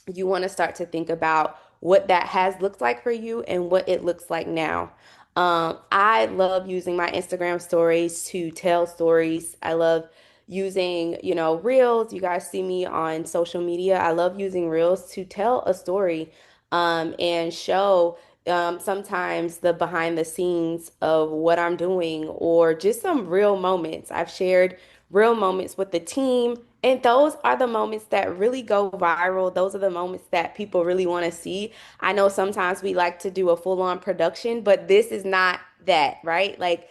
you want to start to think about what that has looked like for you and what it looks like now. I love using my Instagram stories to tell stories. I love using, reels. You guys see me on social media. I love using reels to tell a story and show sometimes the behind the scenes of what I'm doing or just some real moments. I've shared real moments with the team. And those are the moments that really go viral. Those are the moments that people really want to see. I know sometimes we like to do a full-on production, but this is not that, right? Like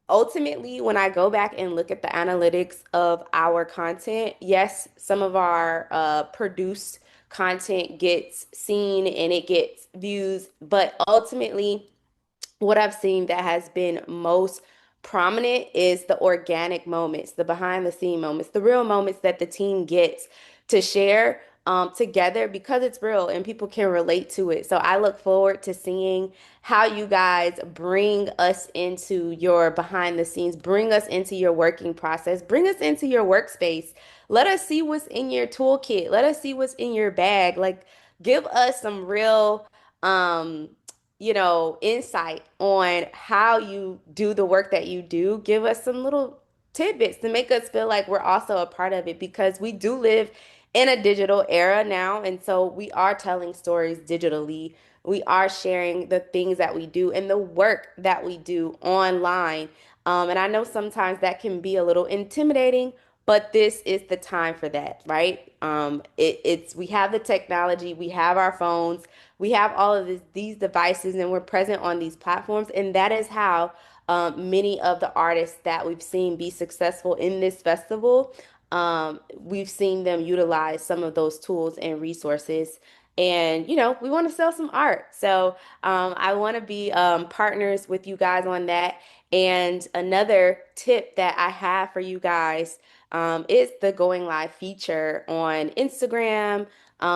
ultimately, when I go back and look at the analytics of our content, yes, some of our produced content gets seen and it gets views, but ultimately, what I've seen that has been most prominent is the organic moments, the behind the scene moments, the real moments that the team gets to share together because it's real and people can relate to it. So I look forward to seeing how you guys bring us into your behind the scenes, bring us into your working process, bring us into your workspace. Let us see what's in your toolkit. Let us see what's in your bag. Like, give us some real um insight on how you do the work that you do. Give us some little tidbits to make us feel like we're also a part of it because we do live in a digital era now. And so we are telling stories digitally. We are sharing the things that we do and the work that we do online. And I know sometimes that can be a little intimidating, but this is the time for that, right? It's we have the technology, we have our phones, we have all of these devices, and we're present on these platforms, and that is how many of the artists that we've seen be successful in this festival, we've seen them utilize some of those tools and resources. And we want to sell some art, so I want to be partners with you guys on that. And another tip that I have for you guys is the going live feature on Instagram.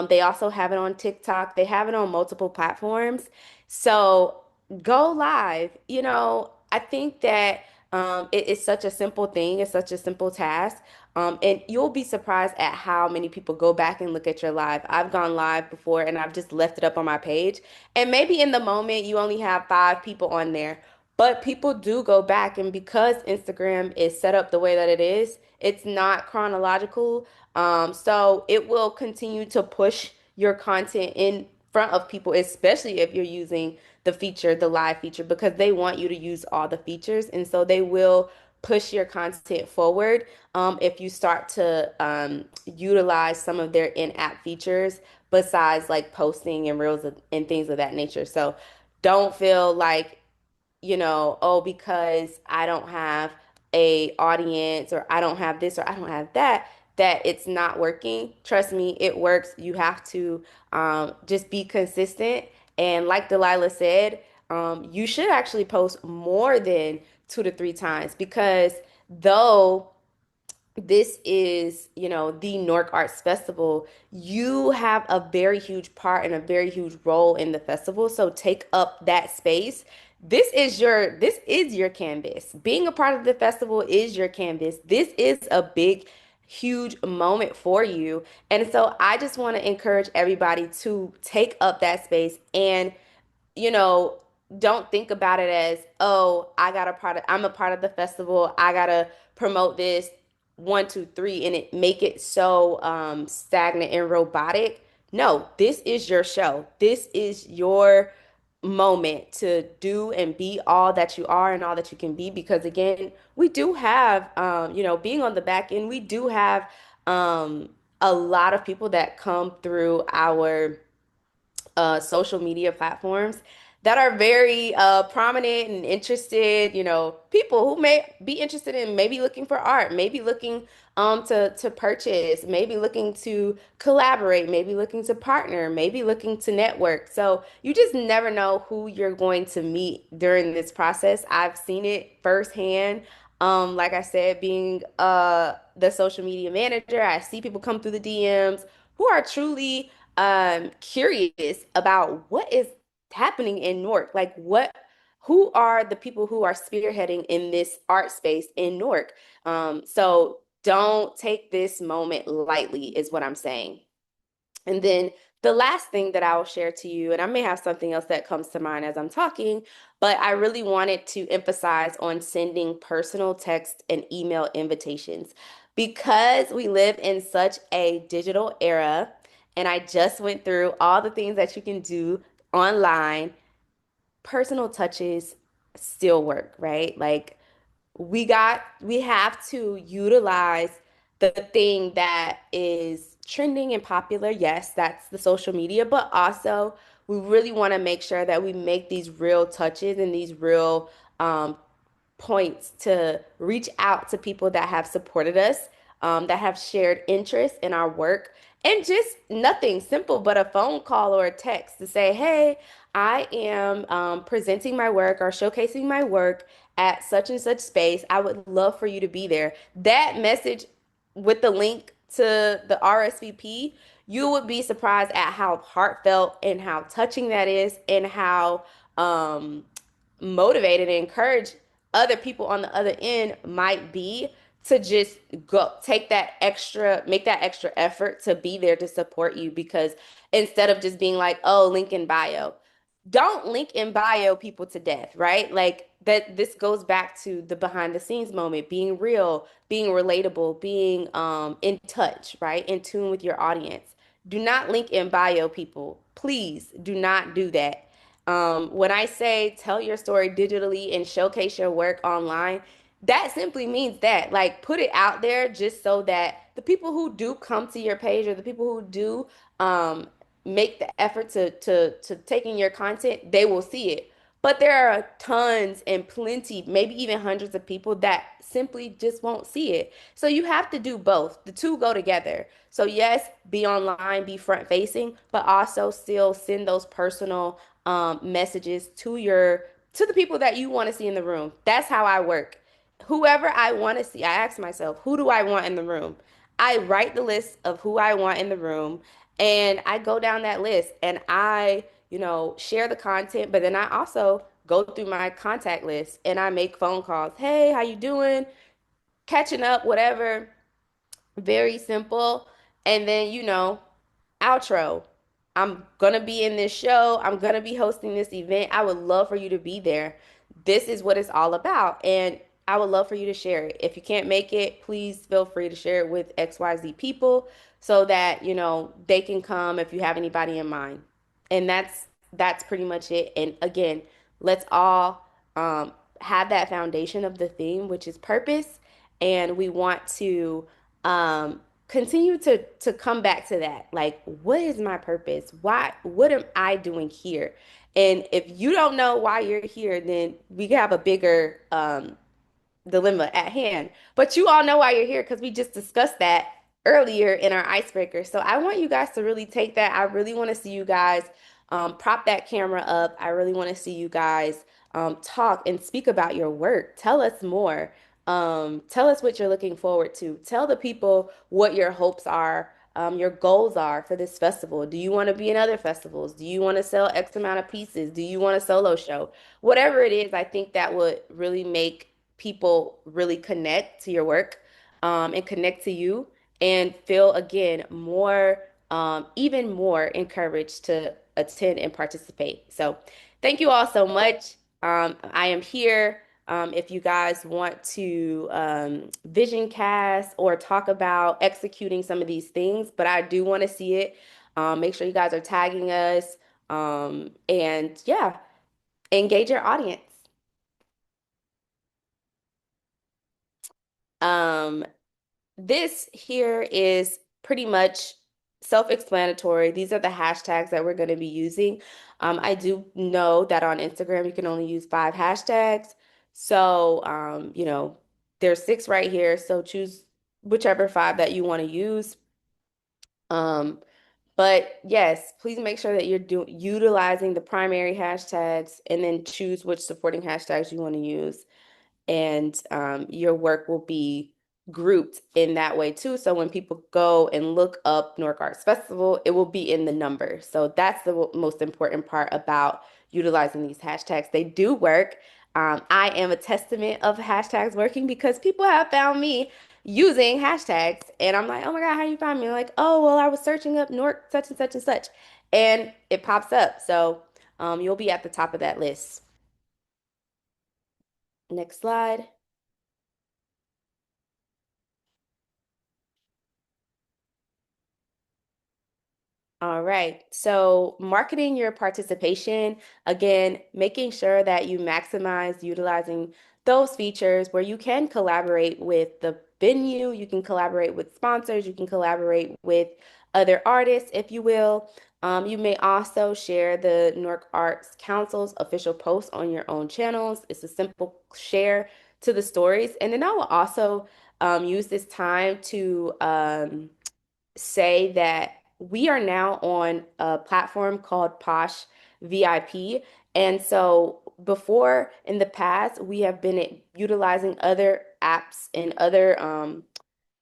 They also have it on TikTok. They have it on multiple platforms. So go live. I think that it is such a simple thing. It's such a simple task. And you'll be surprised at how many people go back and look at your live. I've gone live before and I've just left it up on my page. And maybe in the moment you only have 5 people on there. But people do go back, and because Instagram is set up the way that it is, it's not chronological. So it will continue to push your content in front of people, especially if you're using the feature, the live feature, because they want you to use all the features. And so they will push your content forward if you start to utilize some of their in-app features besides like posting and reels and things of that nature. So don't feel like, oh, because I don't have a audience or I don't have this or I don't have that, that it's not working. Trust me, it works. You have to just be consistent. And like Delilah said, you should actually post more than 2 to 3 times because though this is, the Newark Arts Festival, you have a very huge part and a very huge role in the festival. So take up that space. This is your canvas. Being a part of the festival is your canvas. This is a big, huge moment for you. And so I just want to encourage everybody to take up that space and you know, don't think about it as, oh, I'm a part of the festival. I gotta promote this 1, 2, 3, and it make it so stagnant and robotic. No, this is your show. This is your moment to do and be all that you are and all that you can be. Because again, we do have, being on the back end, we do have a lot of people that come through our social media platforms that are very prominent and interested, people who may be interested in maybe looking for art, maybe looking to purchase, maybe looking to collaborate, maybe looking to partner, maybe looking to network. So you just never know who you're going to meet during this process. I've seen it firsthand. Like I said, being the social media manager, I see people come through the DMs who are truly curious about what is happening in Newark. Like who are the people who are spearheading in this art space in Newark? So don't take this moment lightly, is what I'm saying. And then the last thing that I will share to you, and I may have something else that comes to mind as I'm talking, but I really wanted to emphasize on sending personal text and email invitations because we live in such a digital era. And I just went through all the things that you can do online. Personal touches still work, right? Like we have to utilize the thing that is trending and popular. Yes, that's the social media, but also we really want to make sure that we make these real touches and these real points to reach out to people that have supported us, that have shared interest in our work, and just nothing simple but a phone call or a text to say, hey, I am presenting my work or showcasing my work at such and such space. I would love for you to be there. That message with the link to the RSVP, you would be surprised at how heartfelt and how touching that is and how motivated and encouraged other people on the other end might be to just go make that extra effort to be there to support you because instead of just being like, oh, link in bio, don't link in bio people to death, right? Like that this goes back to the behind the scenes moment, being real, being relatable, being in touch, right? In tune with your audience. Do not link in bio people. Please do not do that. When I say tell your story digitally and showcase your work online, that simply means that, like, put it out there just so that the people who do come to your page or the people who do um, make the effort to taking your content, they will see it. But there are tons and plenty, maybe even hundreds of people that simply just won't see it. So you have to do both. The two go together. So yes, be online, be front facing, but also still send those personal messages to the people that you want to see in the room. That's how I work. Whoever I want to see, I ask myself, who do I want in the room? I write the list of who I want in the room and I go down that list and I, share the content, but then I also go through my contact list and I make phone calls. Hey, how you doing? Catching up, whatever. Very simple. And then, outro. I'm gonna be in this show. I'm gonna be hosting this event. I would love for you to be there. This is what it's all about. And I would love for you to share it. If you can't make it, please feel free to share it with XYZ people so that, they can come if you have anybody in mind. And that's pretty much it. And again, let's all have that foundation of the theme, which is purpose, and we want to continue to come back to that. Like, what is my purpose? Why? What am I doing here? And if you don't know why you're here, then we have a bigger dilemma at hand. But you all know why you're here because we just discussed that earlier in our icebreaker. So I want you guys to really take that. I really want to see you guys prop that camera up. I really want to see you guys talk and speak about your work. Tell us more. Tell us what you're looking forward to. Tell the people what your hopes are, your goals are for this festival. Do you want to be in other festivals? Do you want to sell X amount of pieces? Do you want a solo show? Whatever it is, I think that would really make people really connect to your work and connect to you and feel again more, even more encouraged to attend and participate. So, thank you all so much. I am here. If you guys want to vision cast or talk about executing some of these things, but I do want to see it. Make sure you guys are tagging us. And yeah, engage your audience. Um, This here is pretty much self-explanatory. These are the hashtags that we're going to be using. I do know that on Instagram you can only use 5 hashtags. So, there's 6 right here. So choose whichever 5 that you want to use. But yes, please make sure that you're utilizing the primary hashtags and then choose which supporting hashtags you want to use and your work will be grouped in that way too. So when people go and look up Newark Arts Festival, it will be in the number. So that's the most important part about utilizing these hashtags. They do work. I am a testament of hashtags working because people have found me using hashtags, and I'm like, oh my God, how you find me? Like, oh well, I was searching up Newark such and such and such, and it pops up. So you'll be at the top of that list. Next slide. All right. So, marketing your participation, again, making sure that you maximize utilizing those features where you can collaborate with the venue, you can collaborate with sponsors, you can collaborate with other artists, if you will. You may also share the Newark Arts Council's official post on your own channels. It's a simple share to the stories. And then I will also use this time to say that we are now on a platform called Posh VIP. And so before in the past, we have been utilizing other apps and other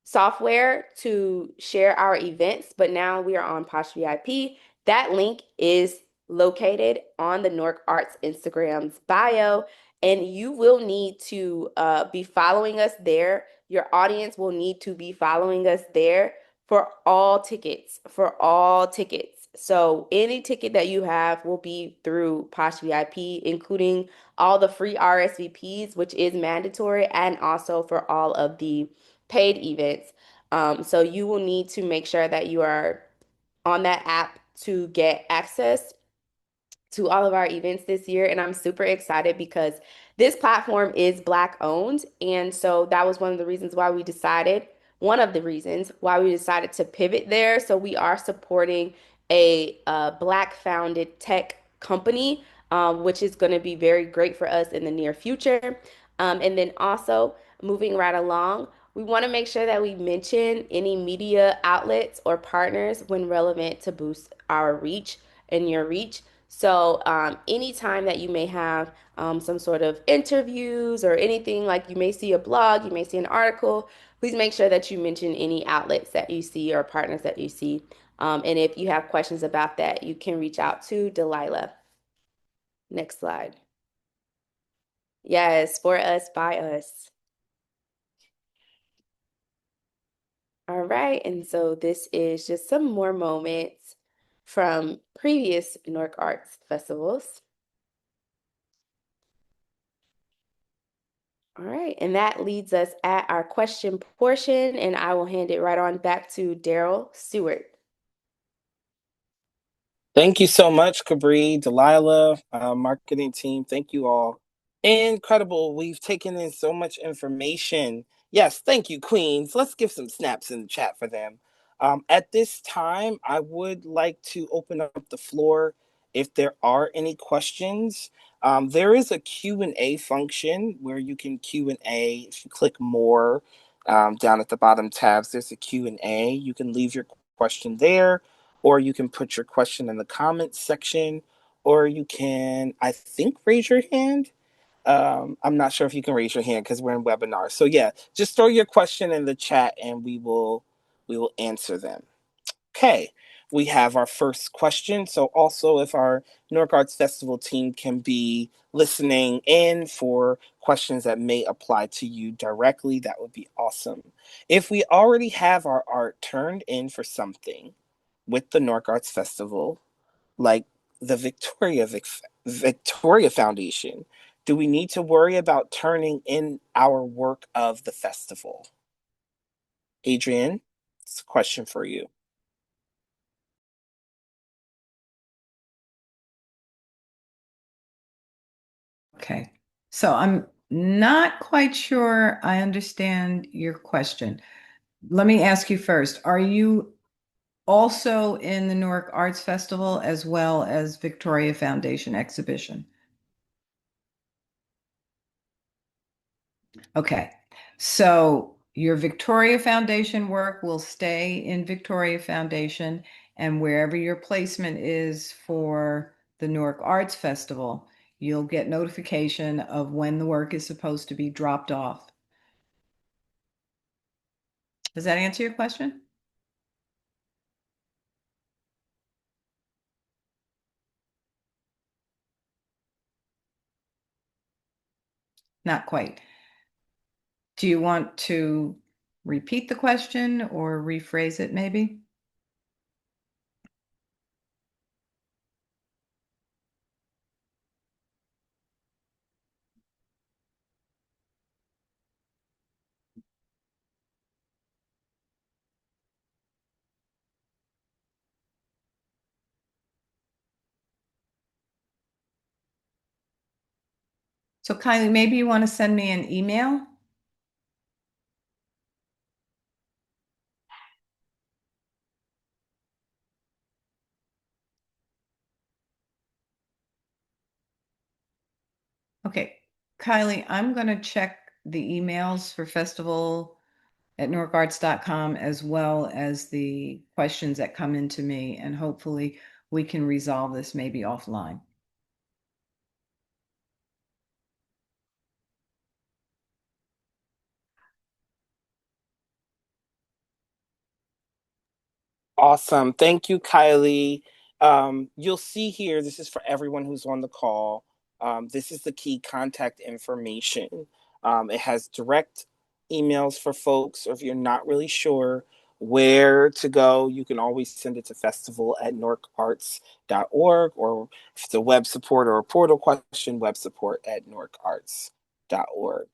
software to share our events, but now we are on Posh VIP. That link is located on the Newark Arts Instagram's bio, and you will need to be following us there. Your audience will need to be following us there for all tickets, for all tickets. So any ticket that you have will be through Posh VIP, including all the free RSVPs, which is mandatory, and also for all of the paid events. So you will need to make sure that you are on that app to get access to all of our events this year. And I'm super excited because this platform is Black owned. And so that was one of the reasons why we decided, one of the reasons why we decided to pivot there. So we are supporting a Black founded tech company, which is going to be very great for us in the near future. And then also moving right along, we want to make sure that we mention any media outlets or partners when relevant to boost our reach and your reach. So, anytime that you may have some sort of interviews or anything, like you may see a blog, you may see an article, please make sure that you mention any outlets that you see or partners that you see. And if you have questions about that, you can reach out to Delilah. Next slide. Yes, for us, by us. All right, and so this is just some more moments from previous Newark Arts festivals. All right, and that leads us at our question portion, and I will hand it right on back to Daryl Stewart.
Thank you so much, Kabri, Delilah, marketing team. Thank you all. Incredible. We've taken in so much information. Yes, thank you, Queens. Let's give some snaps in the chat for them. At this time, I would like to open up the floor if there are any questions. There is a Q&A function where you can Q&A. If you click more down at the bottom tabs, there's a Q&A. You can leave your question there, or you can put your question in the comments section, or you can, I think, raise your hand. I'm not sure if you can raise your hand because we're in webinar. So yeah, just throw your question in the chat and we will answer them. Okay, we have our first question. So also, if our Newark Arts Festival team can be listening in for questions that may apply to you directly, that would be awesome. If we already have our art turned in for something with the Newark Arts Festival, like the Victoria Foundation, do we need to worry about turning in our work of the festival? Adrienne, it's a question for you.
Okay. So I'm not quite sure I understand your question. Let me ask you first. Are you also in the Newark Arts Festival as well as Victoria Foundation exhibition? Okay. So your Victoria Foundation work will stay in Victoria Foundation, and wherever your placement is for the Newark Arts Festival, you'll get notification of when the work is supposed to be dropped off. Does that answer your question? Not quite. Do you want to repeat the question or rephrase it maybe? So Kylie, maybe you want to send me an email? Okay, Kylie, I'm going to check the emails for festival at newarkarts.com as well as the questions that come into me, and hopefully we can resolve this maybe offline.
Awesome. Thank you, Kylie. You'll see here, this is for everyone who's on the call. This is the key contact information. It has direct emails for folks, or if you're not really sure where to go, you can always send it to festival@newarkarts.org, or if it's a web support or a portal question, web support@newarkarts.org.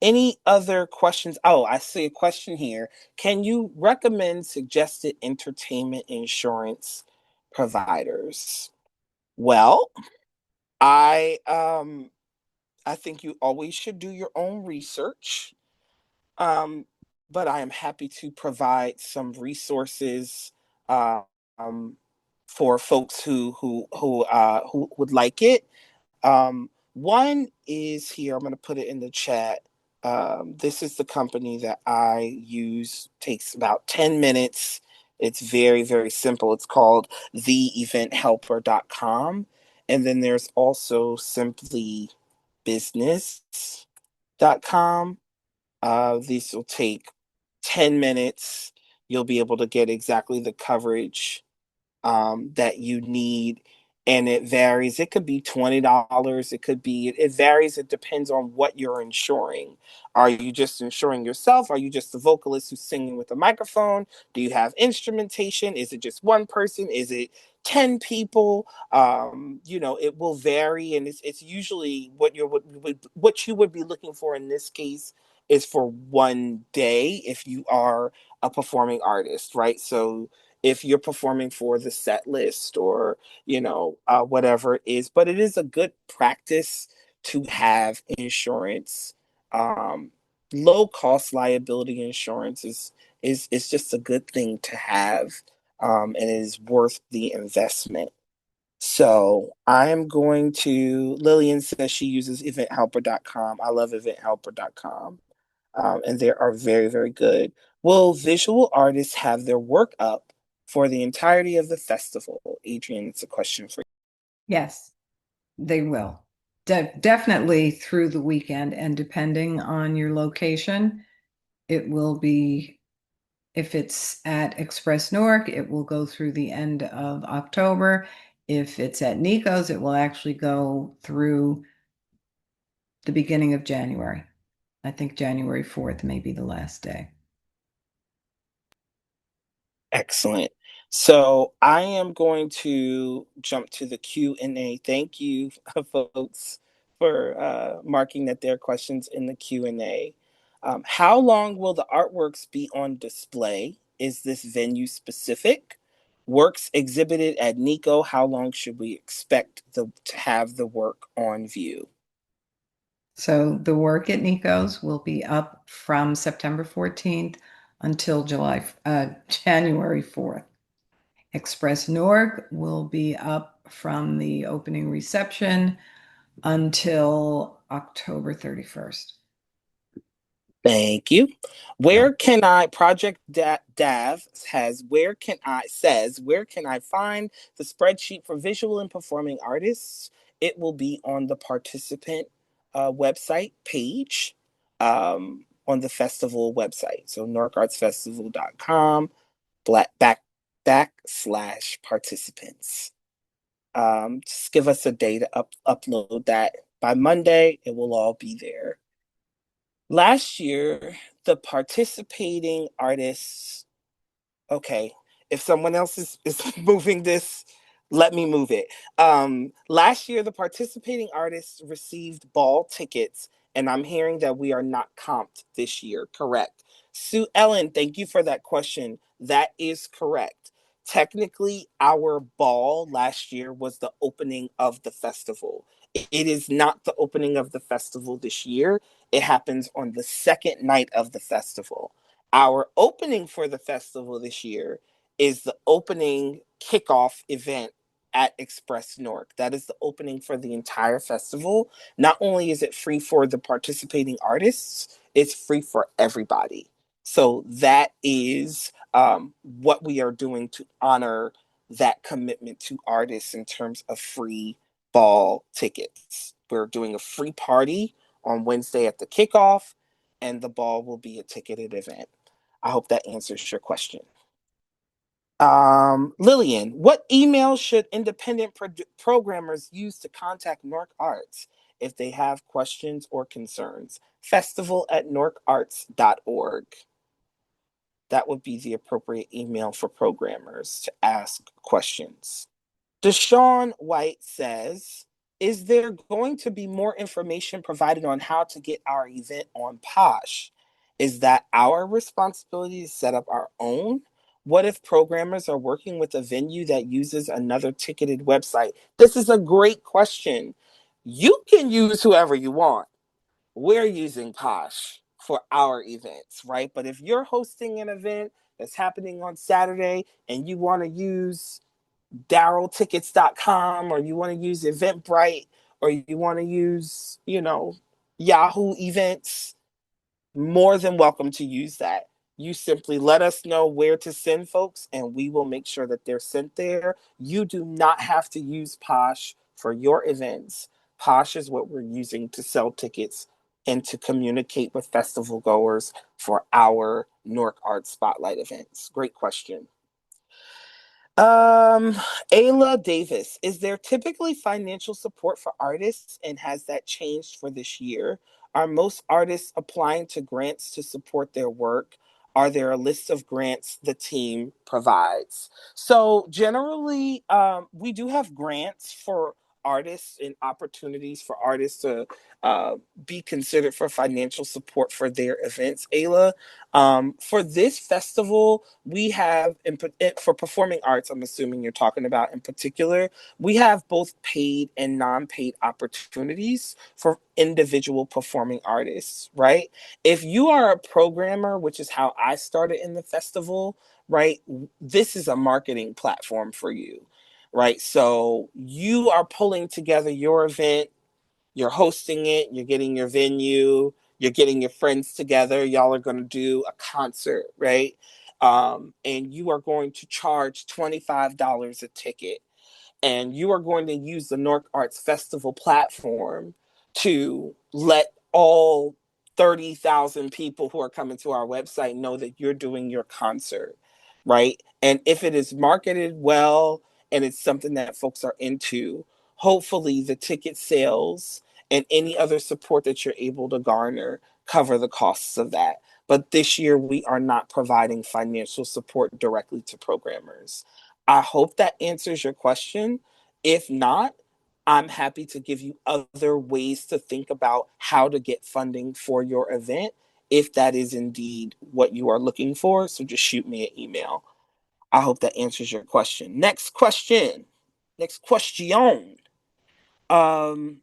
Any other questions? Oh, I see a question here. Can you recommend suggested entertainment insurance providers? Well, I think you always should do your own research. Um, but I am happy to provide some resources um, for folks who would like it. One is here. I'm going to put it in the chat. This is the company that I use. Takes about 10 minutes. It's very, very simple. It's called theeventhelper.com. And then there's also simplybusiness.com. These will take 10 minutes. You'll be able to get exactly the coverage that you need, and it varies. It could be $20. It varies. It depends on what you're insuring. Are you just insuring yourself? Are you just the vocalist who's singing with a microphone? Do you have instrumentation? Is it just one person? Is it 10 people? It will vary, and it's usually what you would be looking for in this case is for one day if you are a performing artist, right? So if you're performing for the set list or, whatever it is. But it is a good practice to have insurance. Low cost liability insurance is just a good thing to have, and it is worth the investment. So I am going to, Lillian says she uses eventhelper.com. I love eventhelper.com. And they are very, very good. Will visual artists have their work up for the entirety of the festival? Adrian, it's a question for you.
Yes, they will. Definitely through the weekend, and depending on your location, it will be, if it's at Express Newark, it will go through the end of October. If it's at Nico's, it will actually go through the beginning of January. I think January 4th may be the last day.
Excellent. So I am going to jump to the Q&A. Thank you, folks, for marking that there are questions in the Q&A. How long will the artworks be on display? Is this venue specific? Works exhibited at Nico, how long should we expect to have the work on view?
So the work at Nico's will be up from September 14th until January 4th. Express Newark will be up from the opening reception until October 31st.
Thank you. Where can I, Project Dav says, where can I find the spreadsheet for visual and performing artists? It will be on the participant website page, on the festival website. So newarkartsfestival.com backslash participants. Just give us a day to upload that. By Monday, it will all be there. Last year, the participating artists, okay, if someone else is moving this, let me move it. Last year, the participating artists received ball tickets, and I'm hearing that we are not comped this year, correct? Sue Ellen, thank you for that question. That is correct. Technically, our ball last year was the opening of the festival. It is not the opening of the festival this year. It happens on the second night of the festival. Our opening for the festival this year is the opening kickoff event at Express Newark. That is the opening for the entire festival. Not only is it free for the participating artists, it's free for everybody. So that is what we are doing to honor that commitment to artists in terms of free ball tickets. We're doing a free party on Wednesday at the kickoff, and the ball will be a ticketed event. I hope that answers your question. Lillian, what email should independent programmers use to contact Newark Arts if they have questions or concerns? festival@newarkarts.org. That would be the appropriate email for programmers to ask questions. Deshaun White says, is there going to be more information provided on how to get our event on Posh? Is that our responsibility to set up our own? What if programmers are working with a venue that uses another ticketed website? This is a great question. You can use whoever you want. We're using Posh for our events, right? But if you're hosting an event that's happening on Saturday and you want to use daryltickets.com, or you want to use Eventbrite, or you want to use, Yahoo events, more than welcome to use that. You simply let us know where to send folks and we will make sure that they're sent there. You do not have to use Posh for your events. Posh is what we're using to sell tickets and to communicate with festival goers for our Newark Arts Spotlight events. Great question. Ayla Davis, is there typically financial support for artists, and has that changed for this year? Are most artists applying to grants to support their work? Are there a list of grants the team provides? So generally, we do have grants for artists and opportunities for artists to be considered for financial support for their events, Ayla. For this festival, we have, for performing arts, I'm assuming you're talking about in particular, we have both paid and non-paid opportunities for individual performing artists, right? If you are a programmer, which is how I started in the festival, right, this is a marketing platform for you, right? So you are pulling together your event, you're hosting it, you're getting your venue, you're getting your friends together, y'all are going to do a concert, right? And you are going to charge $25 a ticket, and you are going to use the Newark Arts Festival platform to let all 30,000 people who are coming to our website know that you're doing your concert, right? And if it is marketed well and it's something that folks are into, hopefully the ticket sales and any other support that you're able to garner cover the costs of that. But this year, we are not providing financial support directly to programmers. I hope that answers your question. If not, I'm happy to give you other ways to think about how to get funding for your event if that is indeed what you are looking for. So just shoot me an email. I hope that answers your question. Next question. Next question. Um,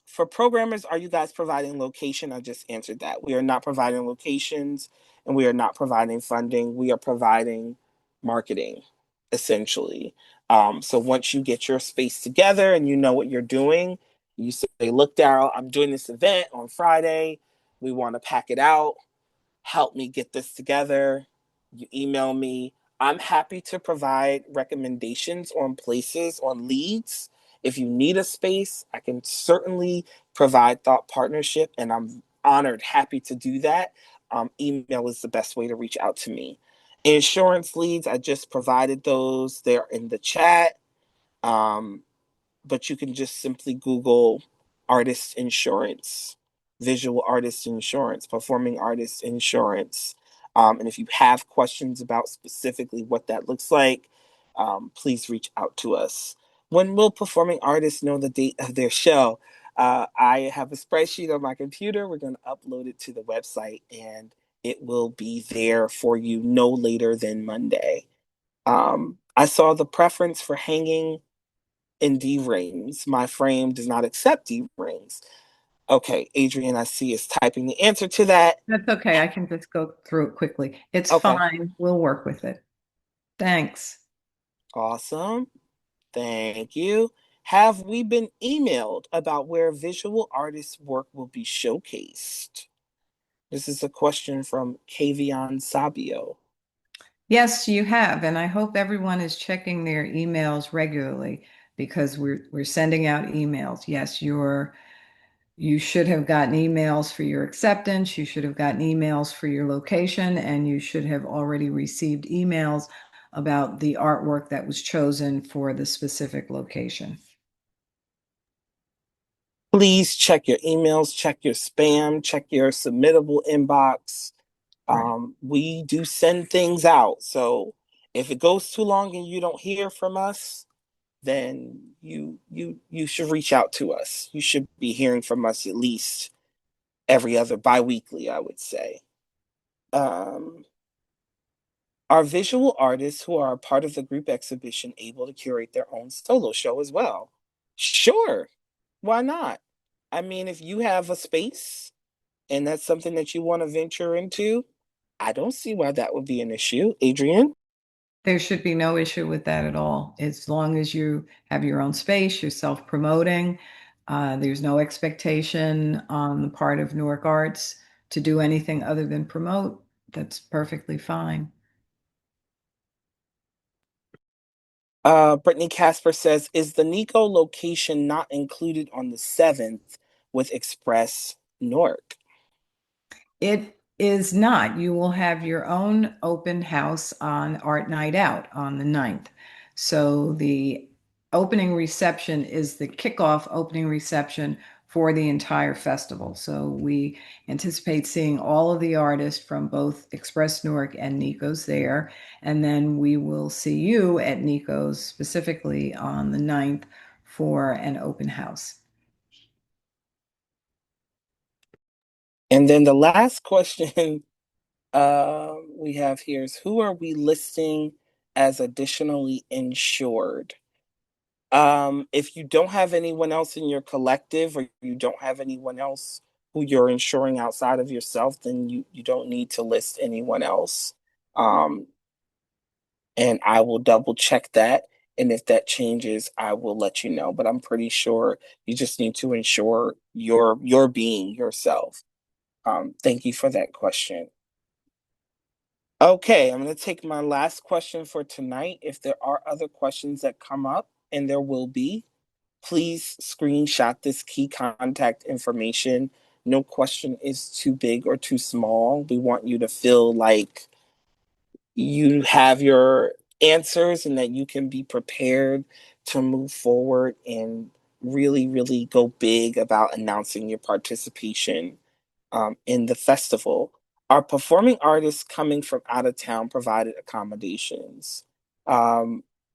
for programmers, are you guys providing location? I just answered that. We are not providing locations and we are not providing funding. We are providing marketing, essentially. So once you get your space together and you know what you're doing, you say, look, Daryl, I'm doing this event on Friday. We want to pack it out. Help me get this together. You email me. I'm happy to provide recommendations on places, on leads. If you need a space, I can certainly provide thought partnership, and I'm honored, happy to do that. Email is the best way to reach out to me. Insurance leads, I just provided those. They're in the chat. Um, but you can just simply Google artist insurance, visual artist insurance, performing artist insurance. And if you have questions about specifically what that looks like, please reach out to us. When will performing artists know the date of their show? I have a spreadsheet on my computer. We're going to upload it to the website, and it will be there for you no later than Monday. I saw the preference for hanging in D rings. My frame does not accept D rings. Okay, Adrian, I see, is typing the answer to that.
That's okay. I can just go through it quickly. It's
Okay,
fine. We'll work with it. Thanks.
awesome. Thank you. Have we been emailed about where visual artists' work will be showcased? This is a question from Kavion Sabio.
Yes, you have, and I hope everyone is checking their emails regularly because we're sending out emails. Yes, you should have gotten emails for your acceptance, you should have gotten emails for your location, and you should have already received emails about the artwork that was chosen for the specific location.
Please check your emails, check your spam, check your submittable inbox.
Right.
We do send things out. So if it goes too long and you don't hear from us, then you should reach out to us. You should be hearing from us at least every other biweekly, I would say. Um, are visual artists who are a part of the group exhibition able to curate their own solo show as well? Sure. Why not? I mean, if you have a space and that's something that you want to venture into, I don't see why that would be an issue. Adrian?
There should be no issue with that at all. As long as you have your own space, you're self-promoting, there's no expectation on the part of Newark Arts to do anything other than promote. That's perfectly fine.
Brittany Casper says, is the Nico location not included on the 7th with Express Newark?
It is not. You will have your own open house on Art Night Out on the 9th. So the opening reception is the kickoff opening reception for the entire festival. So we anticipate seeing all of the artists from both Express Newark and Nico's there. And then we will see you at Nico's specifically on the 9th for an open house.
And then the last question we have here is, who are we listing as additionally insured? If you don't have anyone else in your collective, or you don't have anyone else who you're insuring outside of yourself, then you don't need to list anyone else. And I will double check that. And if that changes, I will let you know. But I'm pretty sure you just need to ensure your being yourself. Thank you for that question. Okay, I'm going to take my last question for tonight. If there are other questions that come up, and there will be, please screenshot this key contact information. No question is too big or too small. We want you to feel like you have your answers and that you can be prepared to move forward and really, really go big about announcing your participation in the festival. Our performing artists coming from out of town provided accommodations.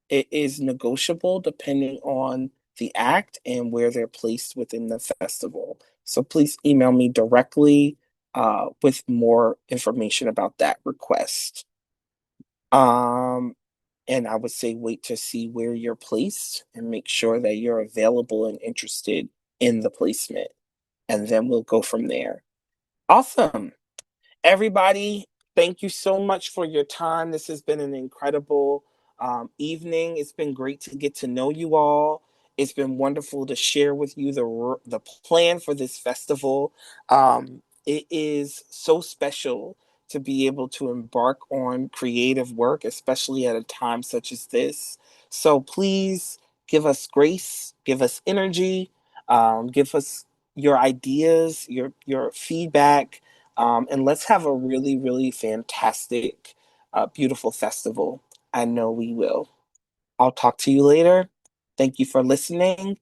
It is negotiable depending on the act and where they're placed within the festival. So please email me directly with more information about that request. And I would say wait to see where you're placed and make sure that you're available and interested in the placement. And then we'll go from there. Awesome. Everybody, thank you so much for your time. This has been an incredible evening. It's been great to get to know you all. It's been wonderful to share with you the plan for this festival. It is so special to be able to embark on creative work, especially at a time such as this. So please give us grace, give us energy, give us your ideas, your feedback, and let's have a really, really fantastic, beautiful festival. I know we will. I'll talk to you later. Thank you for listening.